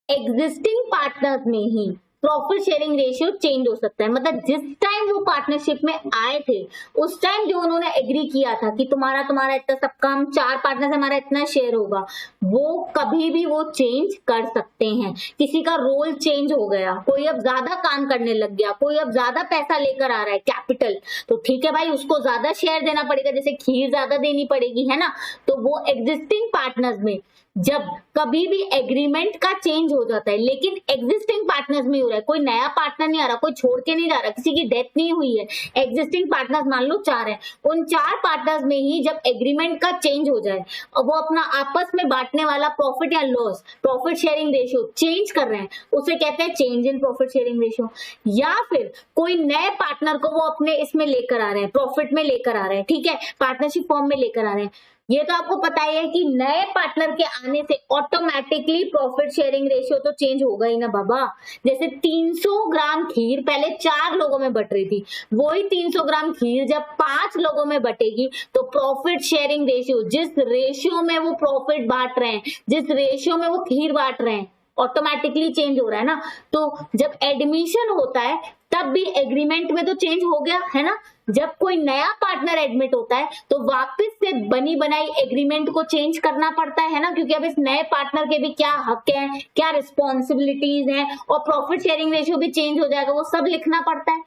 एग्जिस्टिंग पार्टनर्स में ही प्रॉफिट शेयरिंग रेशियो चेंज हो सकता है। मतलब जिस टाइम वो पार्टनरशिप में आए थे उस टाइम जो उन्होंने एग्री किया था कि तुम्हारा तुम्हारा इतना सबका, हम 4 पार्टनर से हमारा इतना शेयर होगा, वो कभी भी वो चेंज कर सकते हैं। किसी का रोल चेंज हो गया, कोई अब ज्यादा काम करने लग गया, कोई अब ज्यादा पैसा लेकर आ रहा है कैपिटल, तो ठीक है भाई, उसको ज्यादा शेयर देना पड़ेगा, जैसे खीर ज्यादा देनी पड़ेगी, है ना। तो वो एग्जिस्टिंग पार्टनर्स में जब कभी भी एग्रीमेंट का चेंज हो जाता है, लेकिन एग्जिस्टिंग पार्टनर्स में हो रहा है, कोई नया पार्टनर नहीं आ रहा, कोई छोड़ के नहीं जा रहा, किसी की डेथ नहीं हुई है, एग्जिस्टिंग पार्टनर्स मान लो 4 है, उन 4 पार्टनर्स में ही जब एग्रीमेंट का चेंज हो जाए और वो अपना आपस में बांटने वाला प्रॉफिट या loss, profit sharing ratio change कर रहे हैं, उसे कहते हैं change in profit sharing ratio. या फिर कोई नए पार्टनर को वो अपने इसमें लेकर आ रहे हैं, प्रॉफिट में लेकर आ रहे हैं, ठीक है, पार्टनरशिप फॉर्म में लेकर आ रहे हैं। ये तो आपको पता ही है कि नए पार्टनर के आने से ऑटोमेटिकली प्रॉफिट शेयरिंग रेशियो तो चेंज होगा ही ना बाबा। जैसे 300 ग्राम खीर पहले 4 लोगों में बट रही थी, वही 300 ग्राम खीर जब 5 लोगों में बटेगी तो प्रॉफिट शेयरिंग रेशियो, जिस रेशियो में वो प्रॉफिट बांट रहे हैं, जिस रेशियो में वो खीर बांट रहे हैं, ऑटोमेटिकली चेंज हो रहा है ना। तो जब एडमिशन होता है तब भी एग्रीमेंट में तो चेंज हो गया है ना। जब कोई नया पार्टनर एडमिट होता है तो वापस से बनी बनाई एग्रीमेंट को चेंज करना पड़ता है ना, क्योंकि अब इस नए पार्टनर के भी क्या हक हैं, क्या रिस्पॉन्सिबिलिटीज हैं, और प्रॉफिट शेयरिंग रेशियो भी चेंज हो जाएगा, वो सब लिखना पड़ता है।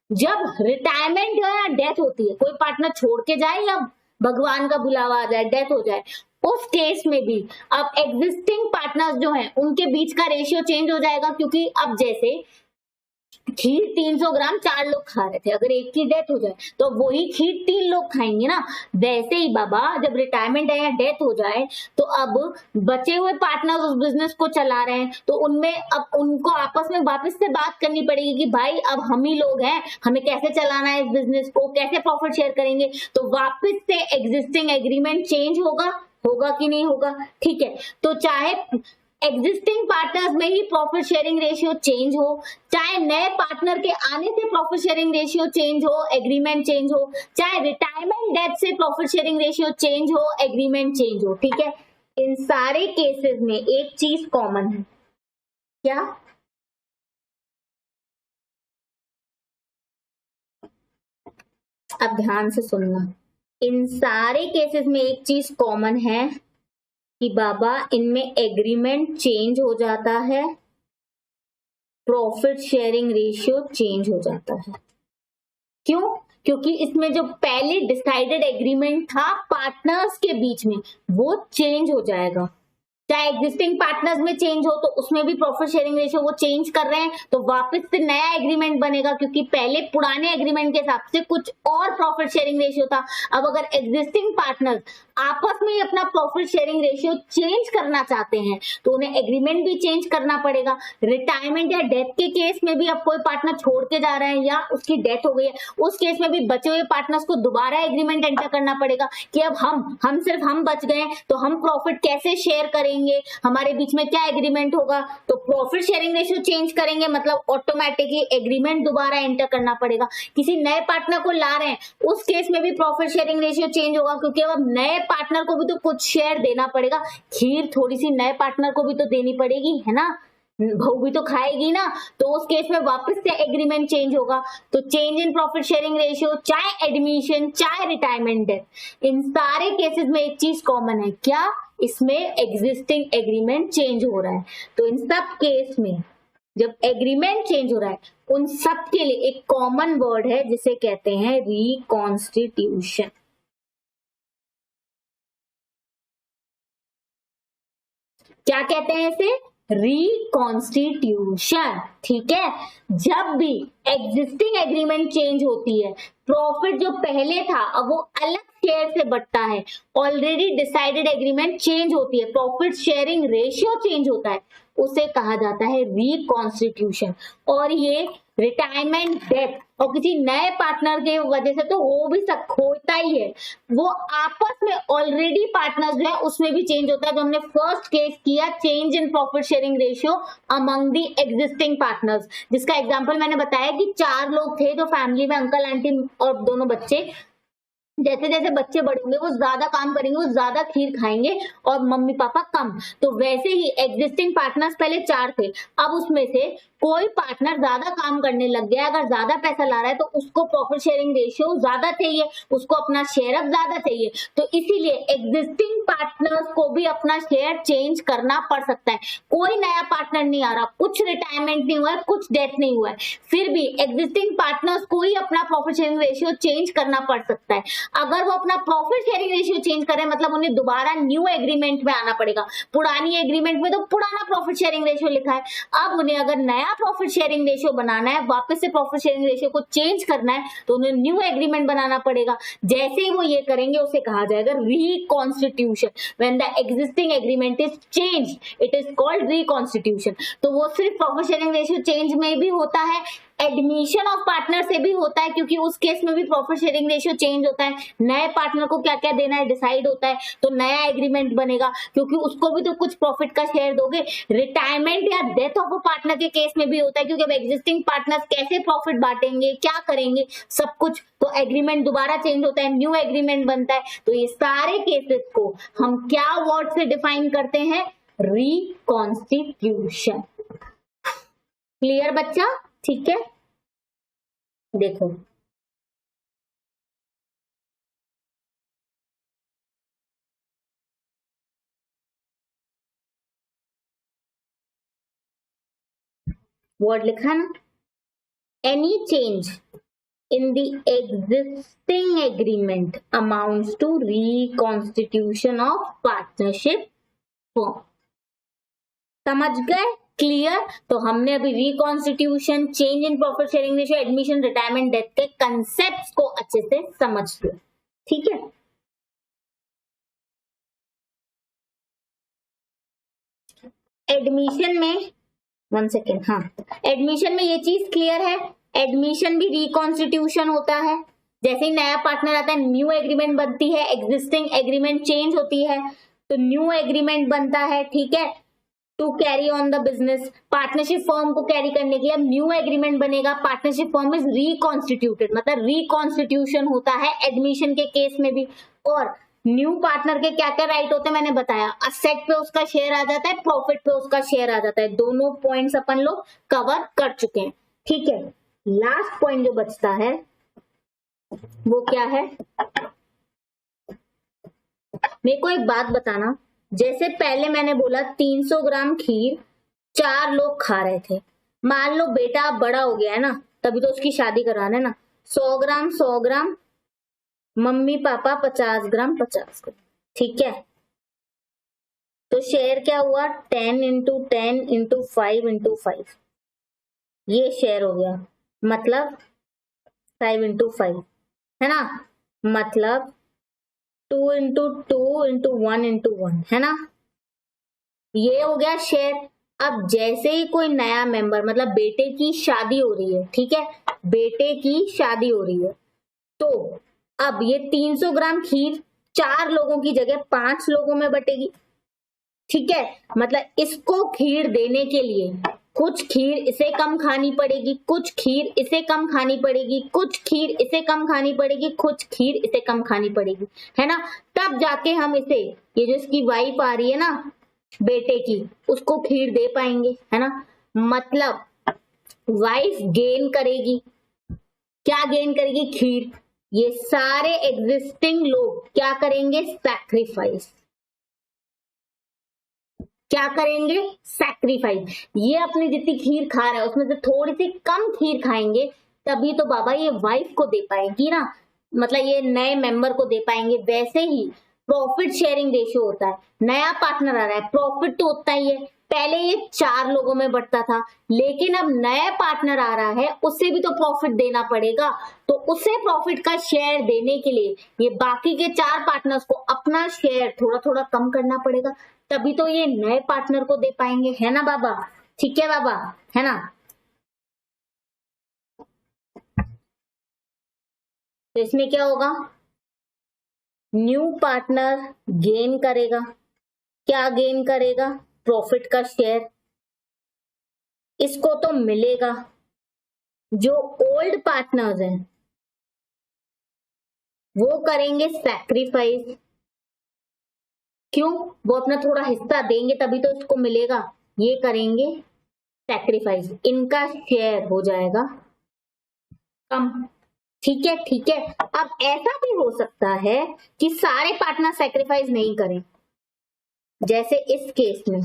जब रिटायरमेंट या डेथ होती है, कोई पार्टनर छोड़ के जाए या भगवान का बुलावा आ जाए, डेथ हो जाए, उस केस में भी अब एग्जिस्टिंग पार्टनर्स जो हैं उनके बीच का रेशियो चेंज हो जाएगा, क्योंकि अब जैसे खीर 300 ग्राम 4 लोग खा रहे थे, अगर एक की डेथ हो जाए तो वही खीर 3 लोग खाएंगे ना। वैसे ही बाबा जब रिटायरमेंट है या डेथ हो जाए तो अब बचे हुए पार्टनर्स उस बिजनेस को चला रहे हैं, तो उनमें अब उनको आपस में वापस से बात करनी पड़ेगी कि भाई अब हम ही लोग हैं, हमें कैसे चलाना है इस बिजनेस को, कैसे प्रॉफिट शेयर करेंगे। तो वापस से एग्जिस्टिंग एग्रीमेंट चेंज होगा, होगा कि नहीं होगा, ठीक है। तो चाहे एग्जिस्टिंग पार्टनर्स में ही प्रॉफिट शेयरिंग रेशियो चेंज हो, चाहे नए पार्टनर के आने से प्रॉफिट शेयरिंग रेशियो चेंज हो, एग्रीमेंट चेंज हो, चाहे रिटायरमेंट डेथ से प्रॉफिट शेयरिंग रेशियो चेंज हो, एग्रीमेंट चेंज हो, ठीक है, इन सारे केसेस में एक चीज कॉमन है। क्या? अब ध्यान से सुनना, इन सारे केसेस में एक चीज कॉमन है कि बाबा इनमें एग्रीमेंट चेंज हो जाता है, प्रॉफिट शेयरिंग रेशियो चेंज हो जाता है। क्यों? क्योंकि इसमें जो पहले डिसाइडेड एग्रीमेंट था पार्टनर्स के बीच में वो चेंज हो जाएगा। चाहे एग्जिस्टिंग पार्टनर्स में चेंज हो तो उसमें भी प्रॉफिट शेयरिंग रेशियो वो चेंज कर रहे हैं, तो वापस से नया एग्रीमेंट बनेगा, क्योंकि पहले पुराने एग्रीमेंट के हिसाब से कुछ और प्रॉफिट शेयरिंग रेशियो था। अब अगर एग्जिस्टिंग पार्टनर्स आपस में ही अपना प्रॉफिट शेयरिंग रेशियो चेंज करना चाहते हैं तो उन्हें एग्रीमेंट भी चेंज करना पड़ेगा। रिटायरमेंट या डेथ के केस में भी अब कोई पार्टनर छोड़ के जा रहा है या उसकी डेथ हो गई है, उस केस में भी बचे हुए पार्टनर्स को दोबारा एग्रीमेंट एंटर करना पड़ेगा कि अब हम सिर्फ हम बच गए तो हम प्रॉफिट कैसे शेयर करेंगे, हमारे बीच में क्या एग्रीमेंट होगा। तो प्रॉफिट शेयरिंग रेशियो चेंज करेंगे मतलब ऑटोमेटिकली एग्रीमेंट दोबारा एंटर करना पड़ेगा। किसी नए पार्टनर को ला रहे हैं उस केस में भी प्रॉफिट शेयरिंग रेशियो चेंज होगा, क्योंकि अब नए पार्टनर को भी तो कुछ शेयर देना पड़ेगा। खीर थोड़ी सी नए पार्टनर को भी तो देनी पड़ेगी, है ना, बहू भी तो खाएगी ना। तो उस केस में वापस से एग्रीमेंट चेंज होगा। तो change in profit sharing ratio, चाहे एडमिशन चाहे रिटायरमेंट डेथ, इन सारे केसेस में एक चीज कॉमन है, क्या? इसमें एग्जिस्टिंग एग्रीमेंट चेंज हो रहा है। तो इन सब केस में जब एग्रीमेंट चेंज हो रहा है उन सब के लिए एक कॉमन वर्ड है जिसे कहते हैं रिकॉन्स्टिट्यूशन। क्या कहते हैं इसे? रिकॉन्स्टिट्यूशन, ठीक है। जब भी एग्जिस्टिंग एग्रीमेंट चेंज होती है, प्रॉफिट जो पहले था अब वो अलग शेयर से बटता है, ऑलरेडी डिसाइडेड एग्रीमेंट चेंज होती है, प्रॉफिट शेयरिंग रेशियो चेंज होता है, उसे कहा जाता है रिकॉन्स्टिट्यूशन। और ये रिटायरमेंट डेथ और किसी नए पार्टनर के वजह से तो हो भी होता ही है, वो आपस में ऑलरेडी पार्टनर्स जो है उसमें भी चेंज होता है। जो हमने फर्स्ट केस किया change in profit sharing ratio among the existing partners, जिसका एग्जांपल मैंने बताया कि 4 लोग थे जो फैमिली में, अंकल आंटी और दोनों बच्चे, जैसे जैसे बच्चे बड़े होंगे वो ज्यादा काम करेंगे, वो ज्यादा खीर खाएंगे और मम्मी पापा कम। तो वैसे ही एग्जिस्टिंग पार्टनर्स पहले 4 थे, अब उसमें से कोई पार्टनर ज्यादा काम करने लग गया, अगर ज्यादा पैसा ला रहा है तो उसको प्रॉफिट शेयरिंग रेशियो ज्यादा चाहिए, उसको अपना शेयर अब ज्यादा चाहिए। तो इसीलिए एग्जिस्टिंग पार्टनर्स को भी अपना शेयर चेंज करना पड़ सकता है। कोई नया पार्टनर नहीं आ रहा, कुछ रिटायरमेंट नहीं हुआ है, कुछ डेथ नहीं हुआ है, फिर भी एग्जिस्टिंग पार्टनर्स को ही अपना प्रॉफिट शेयरिंग रेशियो चेंज करना पड़ सकता है। अगर वो अपना प्रॉफिट शेयरिंग रेशियो चेंज करें मतलब उन्हें दोबारा न्यू एग्रीमेंट में आना पड़ेगा। पुरानी एग्रीमेंट में तो पुराना प्रॉफिट शेयरिंग रेशियो लिखा है, अब उन्हें अगर नया प्रॉफिट शेयरिंग रेशियो बनाना है, वापस से प्रॉफिट शेयरिंग रेशियो को चेंज करना है, तो उन्हें न्यू एग्रीमेंट बनाना पड़ेगा। जैसे ही वो ये करेंगे उसे कहा जाएगा reconstitution. When the existing agreement is change it is called reconstitution. तो वो सिर्फ प्रॉफिट शेयरिंग रेशियो चेंज में भी होता है, एडमिशन ऑफ पार्टनर से भी होता है, क्योंकि उस केस में भी प्रॉफिट शेयरिंग रेशियो चेंज होता है, नए पार्टनर को क्या क्या देना है डिसाइड होता है, तो नया एग्रीमेंट बनेगा क्योंकि उसको भी तो कुछ प्रॉफिट का शेयर दोगे। रिटायरमेंट या डेथ ऑफ अ पार्टनर के केस में भी होता है, क्योंकि अब एग्जिस्टिंग पार्टनर्स कैसे प्रॉफिट बांटेंगे, क्या करेंगे, सब कुछ, तो एग्रीमेंट दोबारा चेंज होता है, न्यू एग्रीमेंट बनता है। तो ये सारे केसेस को हम क्या वर्ड से डिफाइन करते हैं? रिकॉन्स्टिट्यूशन। क्लियर बच्चा? ठीक है, देखो वर्ड लिखा है ना, any change in the existing agreement amounts to reconstitution of partnership form। समझ गए? क्लियर? तो हमने अभी reconstitution, change in profit sharing ratio, admission, retirement, death के कंसेप्ट को अच्छे से समझ लिया। ठीक है, एडमिशन में 1 सेकेंड, हाँ, एडमिशन में ये चीज क्लियर है, एडमिशन भी रिकॉन्स्टिट्यूशन होता है। जैसे ही नया पार्टनर आता है न्यू एग्रीमेंट बनती है, एग्जिस्टिंग एग्रीमेंट चेंज होती है तो न्यू एग्रीमेंट बनता है। ठीक है, to carry on the business, partnership form को कैरी करने के लिए अब न्यू एग्रीमेंट बनेगा, पार्टनरशिप फॉर्म इज रिकॉन्स्टिट्यूटेड, मतलब रिकॉन्स्टिट्यूशन होता है एडमिशन के केस में भी। और न्यू पार्टनर के क्या क्या राइट होते हैं मैंने बताया, असेट पे उसका शेयर आ जाता है, प्रॉफिट पे उसका शेयर आ जाता है, दोनों पॉइंट्स अपन लोग कवर कर चुके हैं। ठीक है, लास्ट पॉइंट जो बचता है वो क्या है? मेरे को एक बात बताना, जैसे पहले मैंने बोला 300 ग्राम खीर 4 लोग खा रहे थे, मान लो बेटा बड़ा हो गया है ना, तभी तो उसकी शादी कराना है ना, 100 ग्राम 100 ग्राम, मम्मी पापा 50 ग्राम 50 ग्राम। ठीक है, तो शेयर क्या हुआ? 10 इंटू 10 इंटू 5 इंटू 5, ये शेयर हो गया, मतलब 5 इंटू 5 है ना, मतलब 2 इंटू 2 इंटू 1 इंटू 1 है ना, ये हो गया शेयर। अब जैसे ही कोई नया मेंबर, मतलब बेटे की शादी हो रही है, ठीक है, बेटे की शादी हो रही है, तो अब ये 300 ग्राम खीर 4 लोगों की जगह 5 लोगों में बटेगी। ठीक है, मतलब इसको खीर देने के लिए कुछ खीर इसे कम खानी पड़ेगी, कुछ खीर इसे कम खानी पड़ेगी, कुछ खीर इसे कम खानी पड़ेगी, कुछ खीर इसे कम खानी पड़ेगी, है ना, तब जाके हम इसे, ये जो इसकी वाइफ आ रही है ना बेटे की, उसको खीर दे पाएंगे, है ना। मतलब वाइफ गेन करेगी, क्या गेन करेगी? खीर। ये सारे एग्जिस्टिंग लोग क्या करेंगे? सैक्रिफाइस। क्या करेंगे? सैक्रिफाइस। ये अपनी जितनी खीर खा रहे हैं उसमें से थोड़ी सी कम खीर खाएंगे, तभी तो बाबा ये वाइफ को दे पाएंगी ना, मतलब ये नए मेंबर को दे पाएंगे। वैसे ही प्रॉफिट शेयरिंग रेशियो होता है, नया पार्टनर आ रहा है, प्रॉफिट तो उतना ही है, पहले ये 4 लोगों में बढ़ता था, लेकिन अब नया पार्टनर आ रहा है, उससे भी तो प्रॉफिट देना पड़ेगा, तो उसे प्रॉफिट का शेयर देने के लिए ये बाकी के 4 पार्टनर्स को अपना शेयर थोड़ा थोड़ा कम करना पड़ेगा, तभी तो ये नए पार्टनर को दे पाएंगे, है ना बाबा। ठीक है बाबा, है ना। तो इसमें क्या होगा? न्यू पार्टनर गेन करेगा, क्या गेन करेगा? प्रॉफिट का शेयर, इसको तो मिलेगा। जो ओल्ड पार्टनर्स हैं वो करेंगे सैक्रिफाइस। क्यों? वो अपना थोड़ा हिस्सा देंगे तभी तो इसको मिलेगा। ये करेंगे सैक्रिफाइस, इनका शेयर हो जाएगा कम। ठीक है, ठीक है। अब ऐसा भी हो सकता है कि सारे पार्टनर सैक्रिफाइस नहीं करें, जैसे इस केस में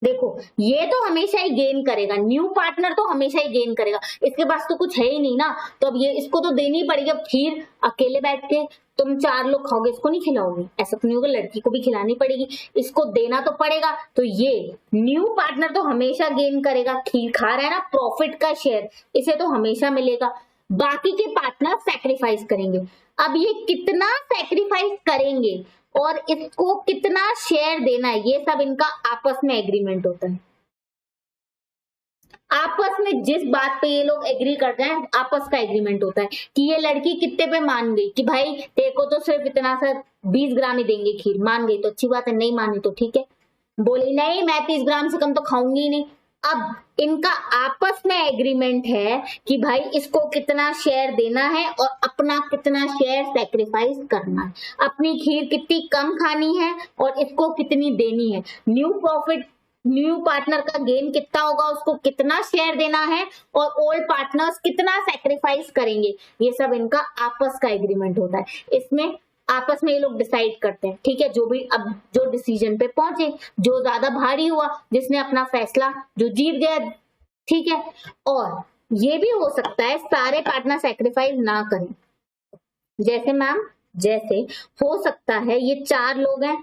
देखो, ये तो हमेशा ही गेन करेगा, न्यू पार्टनर तो हमेशा ही गेन करेगा, इसके पास तो कुछ है ही नहीं ना, तो अब ये इसको तो देनी पड़ेगी। अब खीर अकेले बैठ के तुम 4 लोग खाओगे, इसको नहीं खिलाओगे, ऐसा तो नहीं होगा, लड़की को भी खिलानी पड़ेगी, इसको देना तो पड़ेगा। तो ये न्यू पार्टनर तो हमेशा गेन करेगा, खीर खा रहा है ना, प्रॉफिट का शेयर इसे तो हमेशा मिलेगा। बाकी के पार्टनर सैक्रिफाइस करेंगे। अब ये कितना सैक्रिफाइस करेंगे और इसको कितना शेयर देना है, ये सब इनका आपस में एग्रीमेंट होता है। आपस में जिस बात पे ये लोग एग्री करते हैं, आपस का एग्रीमेंट होता है कि ये लड़की कितने पे मान गई कि भाई तेरे को तो सिर्फ इतना सा 20 ग्राम ही देंगे खीर, मान गई तो अच्छी बात है, नहीं मानी तो ठीक है, बोली नहीं मैं 30 ग्राम से कम तो खाऊंगी ही नहीं। अब इनका आपस में एग्रीमेंट है कि भाई इसको कितना शेयर देना है और अपना कितना शेयर सैक्रिफाइस करना है, अपनी खीर कितनी कम खानी है और इसको कितनी देनी है, न्यू पार्टनर का गेन कितना होगा, उसको कितना शेयर देना है और ओल्ड पार्टनर्स कितना सैक्रिफाइस करेंगे, ये सब इनका आपस का एग्रीमेंट होता है। इसमें आपस में ये लोग डिसाइड करते हैं। ठीक है, जो भी अब जो डिसीजन पे पहुंचे, जो ज्यादा भारी हुआ, जिसने अपना फैसला जो जीत गया, ठीक है। और ये भी हो सकता है सारे पार्टनर सैक्रिफाइस ना करें, जैसे मैम जैसे हो सकता है ये 4 लोग हैं,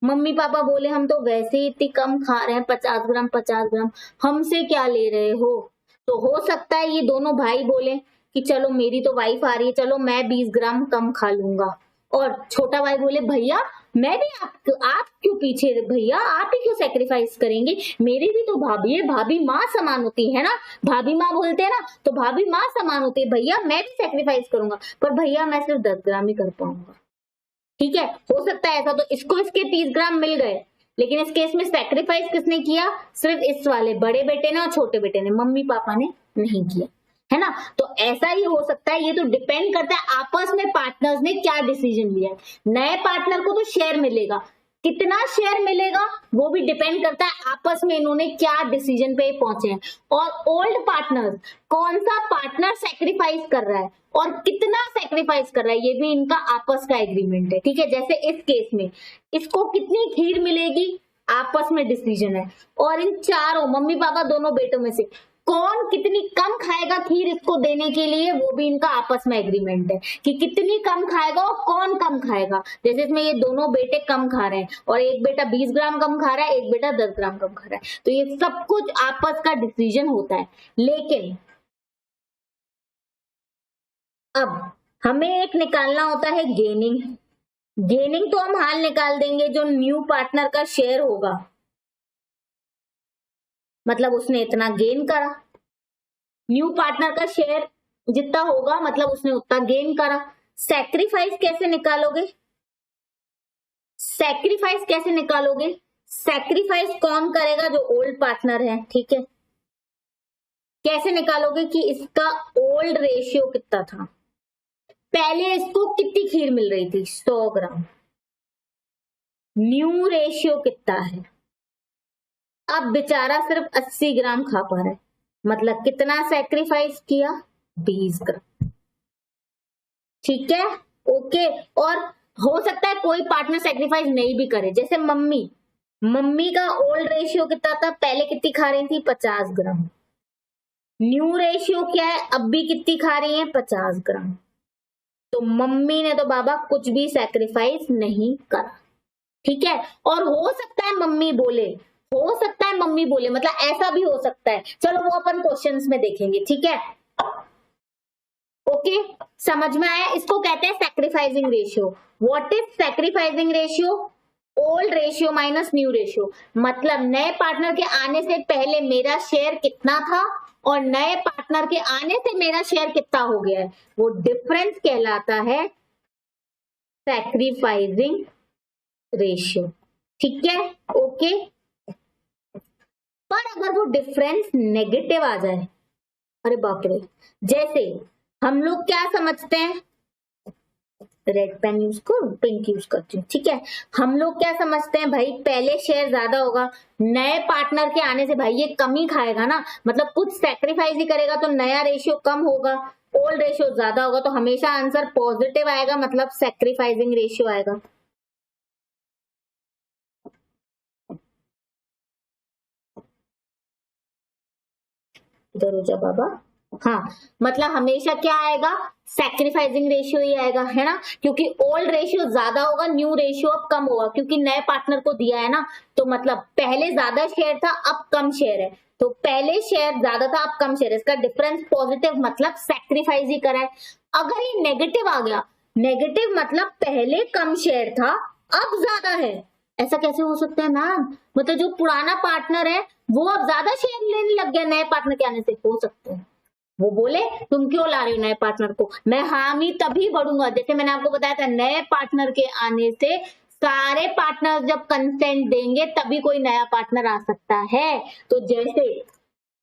मम्मी पापा बोले हम तो वैसे ही इतनी कम खा रहे हैं, 50 ग्राम 50 ग्राम, हमसे क्या ले रहे हो। तो हो सकता है ये दोनों भाई बोले कि चलो मेरी तो वाइफ आ रही है, चलो मैं 20 ग्राम कम खा लूंगा, और छोटा भाई बोले भैया मैं भी आप क्यों पीछे, भैया आप ही क्यों सैक्रिफाइस करेंगे, मेरी भी तो भाभी है, भाभी माँ समान होती है ना, भाभी माँ बोलते हैं ना, तो भाभी माँ समान होती है, भैया मैं भी सैक्रिफाइस करूंगा, पर भैया मैं सिर्फ 10 ग्राम ही कर पाऊंगा। ठीक है, हो सकता है ऐसा, तो इसको इसके 30 ग्राम मिल गए, लेकिन इस केस में सैक्रिफाइस किसने किया, सिर्फ इस वाले बड़े बेटे ने और छोटे बेटे ने, मम्मी पापा ने नहीं किया, है ना। तो ऐसा ही हो सकता है, ये तो डिपेंड करता है आपस में पार्टनर्स ने क्या डिसीजन लिया है। नए पार्टनर को तो शेयर मिलेगा, कितना शेयर मिलेगा वो भी डिपेंड करता है आपस में इन्होंने क्या डिसीजन पे पहुंचे हैं, और ओल्ड पार्टनर्स कौन सा पार्टनर सैक्रिफाइस कर रहा है और कितना सैक्रिफाइस कर रहा है, ये भी इनका आपस का एग्रीमेंट है। ठीक है, जैसे इस केस में इसको कितनी खीर मिलेगी आपस में डिसीजन है, और इन चारों मम्मी पापा दोनों बेटों में से कौन कितनी कम खाएगा खीर इसको देने के लिए, वो भी इनका आपस में एग्रीमेंट है कि कितनी कम खाएगा और कौन कम खाएगा। जैसे इसमें ये दोनों बेटे कम खा रहे हैं और एक बेटा 20 ग्राम कम खा रहा है, एक बेटा 10 ग्राम कम खा रहा है, तो ये सब कुछ आपस का डिसीजन होता है। लेकिन अब हमें एक निकालना होता है गेनिंग। गेनिंग तो हम हाल निकाल देंगे, जो न्यू पार्टनर का शेयर होगा, मतलब उसने इतना गेन करा, न्यू पार्टनर का शेयर जितना होगा मतलब उसने उतना गेन करा। सैक्रिफाइस कैसे निकालोगे, सैक्रिफाइस कैसे निकालोगे, सैक्रिफाइस कौन करेगा, जो ओल्ड पार्टनर है। ठीक है, कैसे निकालोगे कि इसका ओल्ड रेशियो कितना था, पहले इसको कितनी खीर मिल रही थी 100 ग्राम, न्यू रेशियो कितना है, अब बेचारा सिर्फ 80 ग्राम खा पा रहा है, मतलब कितना सैक्रिफाइस किया, 20 ग्राम। ठीक है, ओके। और हो सकता है कोई पार्टनर सैक्रिफाइस नहीं भी करे, जैसे मम्मी का ओल्ड रेशियो कितना था, पहले कितनी खा रही थी 50 ग्राम, न्यू रेशियो क्या है, अब भी कितनी खा रही है 50 ग्राम, तो मम्मी ने तो बाबा कुछ भी सैक्रिफाइस नहीं करा। ठीक है, और हो सकता है मम्मी बोले, मतलब ऐसा भी हो सकता है, चलो वो अपन क्वेश्चंस में देखेंगे। ठीक है, ओके, समझ में आया। इसको कहते हैं sacrificing ratio. What is sacrificing ratio, old ratio minus new ratio, मतलब नए पार्टनर के आने से पहले मेरा शेयर कितना था और नए पार्टनर के आने से मेरा शेयर कितना हो गया है, वो डिफरेंस कहलाता है सैक्रिफाइसिंग रेशियो। ठीक है, ओके। पर अगर वो डिफरेंस नेगेटिव आ जाए, अरे बाप रे, जैसे हम लोग क्या समझते हैं रेड पेन यूज करूं, पिंक यूज करती हूँ, ठीक है। हम लोग क्या समझते हैं भाई, पहले शेयर ज्यादा होगा, नए पार्टनर के आने से भाई ये कम ही खाएगा ना, मतलब कुछ सेक्रीफाइस ही करेगा तो नया रेशियो कम होगा, ओल्ड रेशियो ज्यादा होगा, तो हमेशा आंसर पॉजिटिव आएगा, मतलब सेक्रीफाइसिंग रेशियो आएगा। इधर हो जा बाबा। हाँ, मतलब हमेशा क्या आएगा, सैक्रिफाइसिंग रेशियो ही आएगा, है ना, क्योंकि ओल्ड रेशियो ज्यादा होगा, न्यू रेशियो अब कम होगा, क्योंकि नए पार्टनर को दिया है ना, तो मतलब पहले ज्यादा शेयर था अब कम शेयर है, तो पहले शेयर ज्यादा था अब कम शेयर, इसका डिफरेंस पॉजिटिव, मतलब सैक्रिफाइस ही करा है। अगर ये नेगेटिव आ गया, नेगेटिव मतलब पहले कम शेयर था अब ज्यादा है, ऐसा कैसे हो सकता है मैम, मतलब जो पुराना पार्टनर है वो अब ज्यादा शेयर लेने लग गया नए पार्टनर के आने से, हो सकता है। वो बोले तुम क्यों ला रहे हो नए पार्टनर को, मैं हामी तभी बढ़ूंगा, जैसे मैंने आपको बताया था नए पार्टनर के आने से सारे पार्टनर जब कंसेंट देंगे तभी कोई नया पार्टनर आ सकता है। तो जैसे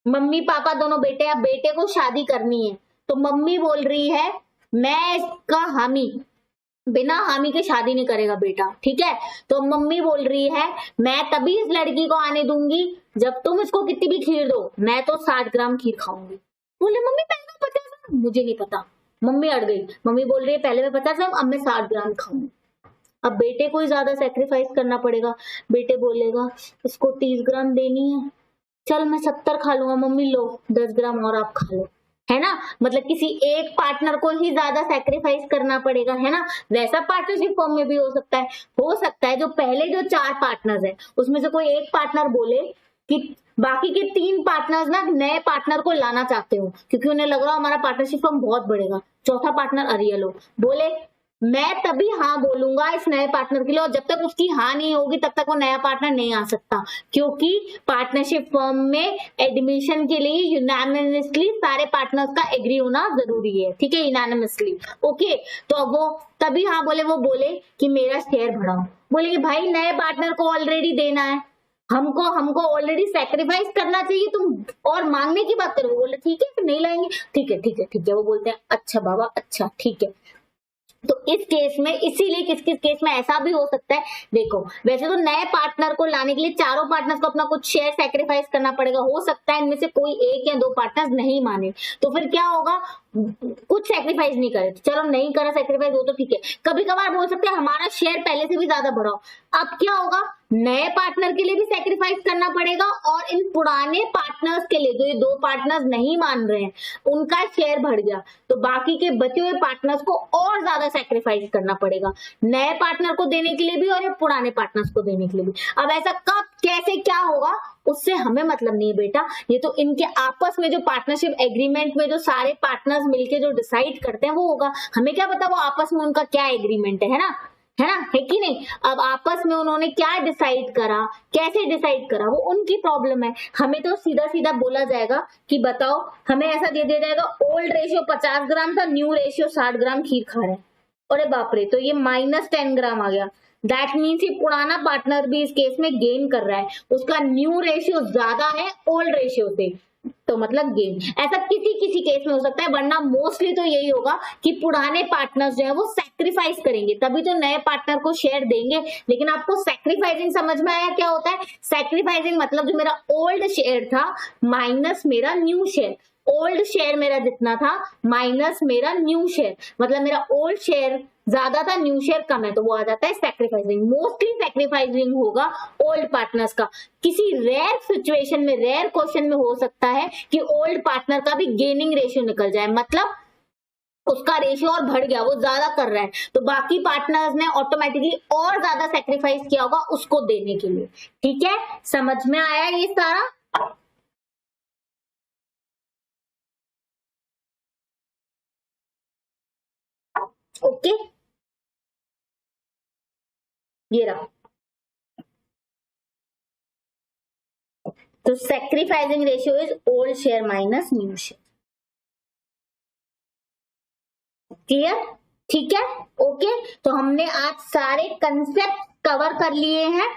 मम्मी पापा दोनों बेटे, अब बेटे को शादी करनी है तो मम्मी बोल रही है मैं इसका हामी, बिना हामी के शादी नहीं करेगा बेटा, ठीक है, तो मम्मी बोल रही है मैं तभी इस लड़की को आने दूंगी जब तुम इसको कितनी भी खीर दो, मैं तो 60 ग्राम खीर खाऊंगी। बोले मम्मी पहले तो 50 ग्राम, मुझे नहीं पता, मम्मी अड़ गई, मम्मी बोल रही है पहले मैं 50 ग्राम, अब मैं 60 ग्राम खाऊंगी। अब बेटे को ही ज्यादा सेक्रीफाइस करना पड़ेगा, बेटे बोलेगा इसको 30 ग्राम देनी है, चल मैं 70 खा लूंगा, मम्मी लो 10 ग्राम और आप खा लो, है ना, मतलब किसी एक पार्टनर को ही ज्यादा सैक्रिफाइस करना पड़ेगा, है ना। वैसा पार्टनरशिप फॉर्म में भी हो सकता है जो पहले जो 4 पार्टनर्स है उसमें से कोई एक पार्टनर बोले कि बाकी के 3 पार्टनर्स ना नए पार्टनर को लाना चाहते हो, क्योंकि उन्हें लग रहा हो हमारा पार्टनरशिप फॉर्म बहुत बढ़ेगा, चौथा पार्टनर अरियल हो, बोले मैं तभी हाँ बोलूंगा इस नए पार्टनर के लिए, और जब तक उसकी हाँ नहीं होगी तब तक वो नया पार्टनर नहीं आ सकता, क्योंकि पार्टनरशिप फर्म में एडमिशन के लिए यूनानिमसली सारे पार्टनर्स का एग्री होना जरूरी है, ठीक है, यूनानिमसली, ओके। तो अब वो तभी हाँ बोले, वो बोले कि मेरा शेयर बढ़ाओ, बोले कि भाई नए पार्टनर को ऑलरेडी देना है, हमको ऑलरेडी सेक्रीफाइस करना चाहिए, तुम और मांगने की बात करो, बोले ठीक है नहीं लाएंगे, ठीक है ठीक है ठीक है, वो बोलते हैं अच्छा बाबा अच्छा ठीक है। तो इस केस में, इसीलिए किस किस केस में ऐसा भी हो सकता है, देखो वैसे तो नए पार्टनर को लाने के लिए चारों पार्टनर्स को अपना कुछ शेयर सैक्रिफाइस करना पड़ेगा, हो सकता है इनमें से कोई एक या 2 पार्टनर्स नहीं माने, तो फिर क्या होगा, कुछ सैक्रिफाइस नहीं करे, चलो नहीं करा सैक्रिफाइस वो तो ठीक है, कभी कभार बोल सकते हैं हमारा शेयर पहले से भी ज्यादा बढ़ाओ, अब क्या होगा नए पार्टनर के लिए भी सैक्रिफाइस करना पड़ेगा, और इन पुराने पार्टनर्स के लिए जो ये 2 पार्टनर्स नहीं मान रहे हैं उनका शेयर बढ़ गया, तो बाकी के बचे हुए पार्टनर्स को और ज्यादा सैक्रिफाइस करना पड़ेगा, नए पार्टनर को देने के लिए भी और ये पुराने पार्टनर्स को देने के लिए भी। अब ऐसा कब कैसे क्या होगा उससे हमें मतलब नहीं है बेटा, ये तो इनके आपस में जो पार्टनरशिप एग्रीमेंट में जो सारे पार्टनर्स मिलके जो डिसाइड करते हैं वो होगा, हमें क्या पता वो आपस में उनका क्या एग्रीमेंट है ना, है कि नहीं। अब आपस में उन्होंने क्या डिसाइड करा, कैसे डिसाइड करा, वो उनकी प्रॉब्लम है, हमें तो सीधा सीधा बोला जाएगा कि बताओ, हमें ऐसा दे दिया जाएगा ओल्ड रेशियो 50 ग्राम था, न्यू रेशियो 60 ग्राम खीर खा रहे हैं, अरे बाप रे, तो ये -10 ग्राम आ गया, दैट मीन्स ये पुराना पार्टनर भी इस केस में गेन कर रहा है, उसका न्यू रेशियो ज्यादा है ओल्ड रेशियो से, तो मतलब गेन, ऐसा किसी किसी केस में हो सकता है, वरना मोस्टली तो यही होगा कि पुराने पार्टनर्स जो है वो सैक्रिफाइस करेंगे तभी तो नए पार्टनर को शेयर देंगे। लेकिन आपको सैक्रिफाइसिंग समझ में आया क्या होता है, सैक्रिफाइसिंग मतलब जो मेरा ओल्ड शेयर था माइनस मेरा न्यू शेयर, ओल्ड शेयर मेरा जितना था माइनस मेरा न्यू शेयर, मतलब मेरा ओल्ड शेयर ज्यादा था न्यू शेयर कम है, तो वो आ जाता है सैक्रिफाइसिंग, मोस्टली सैक्रिफाइसिंग होगा ओल्ड पार्टनर्स का, किसी रेयर सिचुएशन में, रेयर क्वेश्चन में हो सकता है कि ओल्ड पार्टनर का भी गेनिंग रेशियो निकल जाए, मतलब उसका रेशियो और बढ़ गया, वो ज्यादा कर रहा है, तो बाकी पार्टनर्स ने ऑटोमेटिकली और ज्यादा सैक्रिफाइस किया होगा उसको देने के लिए, ठीक है, समझ में आया ये सारा। ओके, ये रहा, तो sacrificing ratio is old share minus new share, clear, ठीक है, ओके। तो हमने आज सारे कंसेप्ट कवर कर लिए हैं,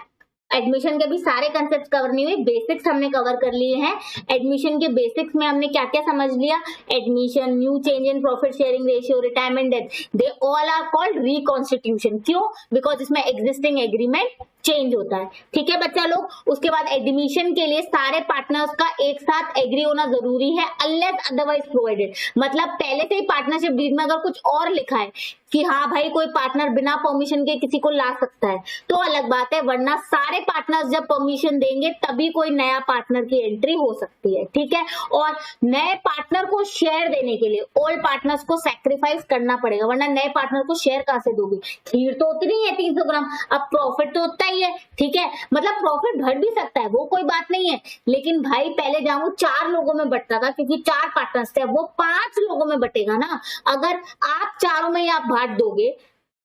एडमिशन के भी सारे कंसेप्ट कवर नहीं हुए, बेसिक्स हमने कवर कर लिए हैं। एडमिशन के बेसिक्स में हमने क्या क्या समझ लिया, admission, new change in profit sharing ratio, retirement death, they all are called reconstitution. क्यों? बिकॉज इसमें एग्जिस्टिंग एग्रीमेंट चेंज होता है। ठीक है बच्चा लोग। उसके बाद एडमिशन के लिए सारे पार्टनर्स का एक साथ एग्री होना जरूरी है, अनलेस अदरवाइज प्रोवाइडेड। मतलब पहले से ही पार्टनरशिप डीड में अगर कुछ और लिखा है कि हाँ भाई कोई पार्टनर बिना परमिशन के किसी को ला सकता है तो अलग बात है, वरना सारे पार्टनर्स जब परमिशन देंगे तभी कोई नया पार्टनर की एंट्री हो सकती है। ठीक है। और नए पार्टनर को शेयर देने के लिए ओल्ड पार्टनर्स को सैक्रिफाइस करना पड़ेगा, वरना नए पार्टनर को शेयर कहां से दोगे? खीर तो उतनी है 300 ग्राम, अब प्रॉफिट तो उतना ही है। ठीक है। मतलब प्रॉफिट घट भी सकता है, वो कोई बात नहीं है, लेकिन भाई पहले जहां वो 4 लोगों में बंटता था क्योंकि 4 पार्टनर्स थे, अब वो 5 लोगों में बटेगा ना। अगर आप चारों में ही आप बांट दोगे,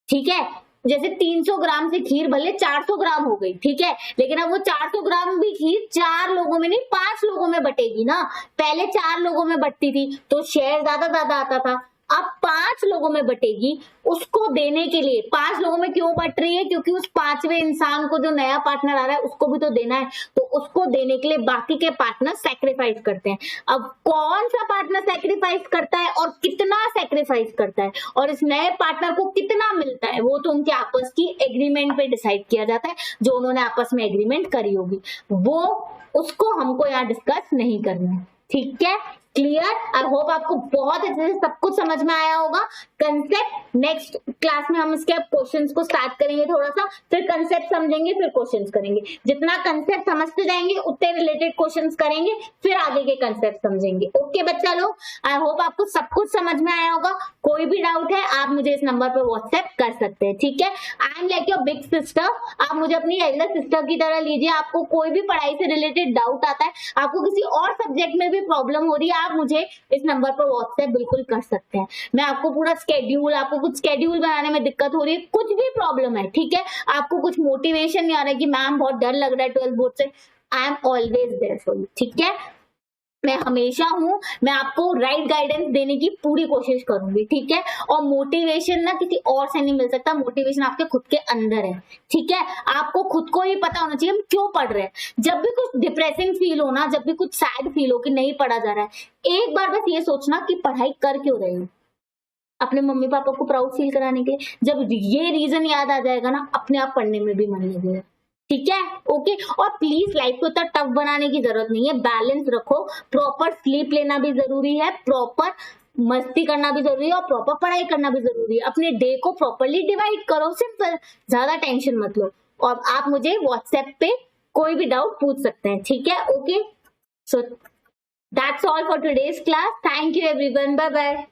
ठीक है, जैसे 300 ग्राम से खीर भले 400 ग्राम हो गई, ठीक है, लेकिन अब वो 400 ग्राम भी खीर 4 लोगों में नहीं 5 लोगों में बटेगी ना। पहले 4 लोगों में बटती थी तो शेयर ज्यादा आता था, अब 5 लोगों में बटेगी। उसको देने के लिए 5 लोगों में क्यों बट रही है? क्योंकि उस 5वें इंसान को जो नया पार्टनर आ रहा है उसको भी तो देना है, तो उसको देने के लिए बाकी के पार्टनर सैक्रिफाइस करते हैं। अब कौन सा पार्टनर सैक्रिफाइस करता है और कितना सैक्रिफाइस करता है और इस नए पार्टनर को कितना मिलता है, वो तो उनके आपस की एग्रीमेंट पे डिसाइड किया जाता है, जो उन्होंने आपस में एग्रीमेंट करी होगी, वो उसको हमको यहाँ डिस्कस नहीं करना है। ठीक है, क्लियर? आई होप आपको बहुत अच्छे से सब कुछ समझ में आया होगा। कंसेप्ट नेक्स्ट क्लास में हम इसके क्वेश्चंस को स्टार्ट करेंगे, थोड़ा सा फिर कंसेप्ट समझेंगे, फिर क्वेश्चंस करेंगे। जितना कंसेप्ट समझते जाएंगे उतने रिलेटेड क्वेश्चंस करेंगे, फिर आगे के कंसेप्ट समझेंगे। ओके बच्चा लोग, आई होप आपको सब कुछ समझ में आया होगा। कोई भी डाउट है आप मुझे इस नंबर पर व्हाट्सएप कर सकते हैं। ठीक है, I am like your big sister, आप मुझे अपनी एल्डर सिस्टर की तरह लीजिए। आपको कोई भी पढ़ाई से रिलेटेड डाउट आता है, आपको किसी और सब्जेक्ट में भी प्रॉब्लम हो रही है, आप मुझे इस नंबर पर व्हाट्सएप बिल्कुल कर सकते हैं। मैं आपको पूरा स्केड्यूल, आपको कुछ स्केड्यूल बनाने में दिक्कत हो रही है, कुछ भी प्रॉब्लम है, ठीक है, आपको कुछ मोटिवेशन नहीं आ रहा है कि मैम बहुत डर लग रहा है 12th बोर्ड से, I am always there for you. ठीक है, मैं हमेशा हूं, मैं आपको राइट गाइडेंस देने की पूरी कोशिश करूंगी। ठीक है, और मोटिवेशन ना किसी और से नहीं मिल सकता, मोटिवेशन आपके खुद के अंदर है। ठीक है, आपको खुद को ही पता होना चाहिए हम क्यों पढ़ रहे हैं। जब भी कुछ डिप्रेसिंग फील हो ना, जब भी कुछ सैड फील हो कि नहीं पढ़ा जा रहा है, एक बार बस ये सोचना कि पढ़ाई कर क्यों रहे हो, अपने मम्मी पापा को प्राउड फील कराने के लिए। जब ये रीजन याद आ जाएगा ना, अपने आप पढ़ने में भी मन लगेगा। ठीक है, ओके। और प्लीज लाइफ को इतना टफ बनाने की जरूरत नहीं है, बैलेंस रखो, प्रॉपर स्लीप लेना भी जरूरी है, प्रॉपर मस्ती करना भी जरूरी है और प्रॉपर पढ़ाई करना भी जरूरी है। अपने डे को प्रॉपरली डिवाइड करो, सिंपल, ज्यादा टेंशन मत लो। और आप मुझे व्हाट्सएप पे कोई भी डाउट पूछ सकते हैं। ठीक है, okay. So that's all for today's class. Thank you everyone, bye bye.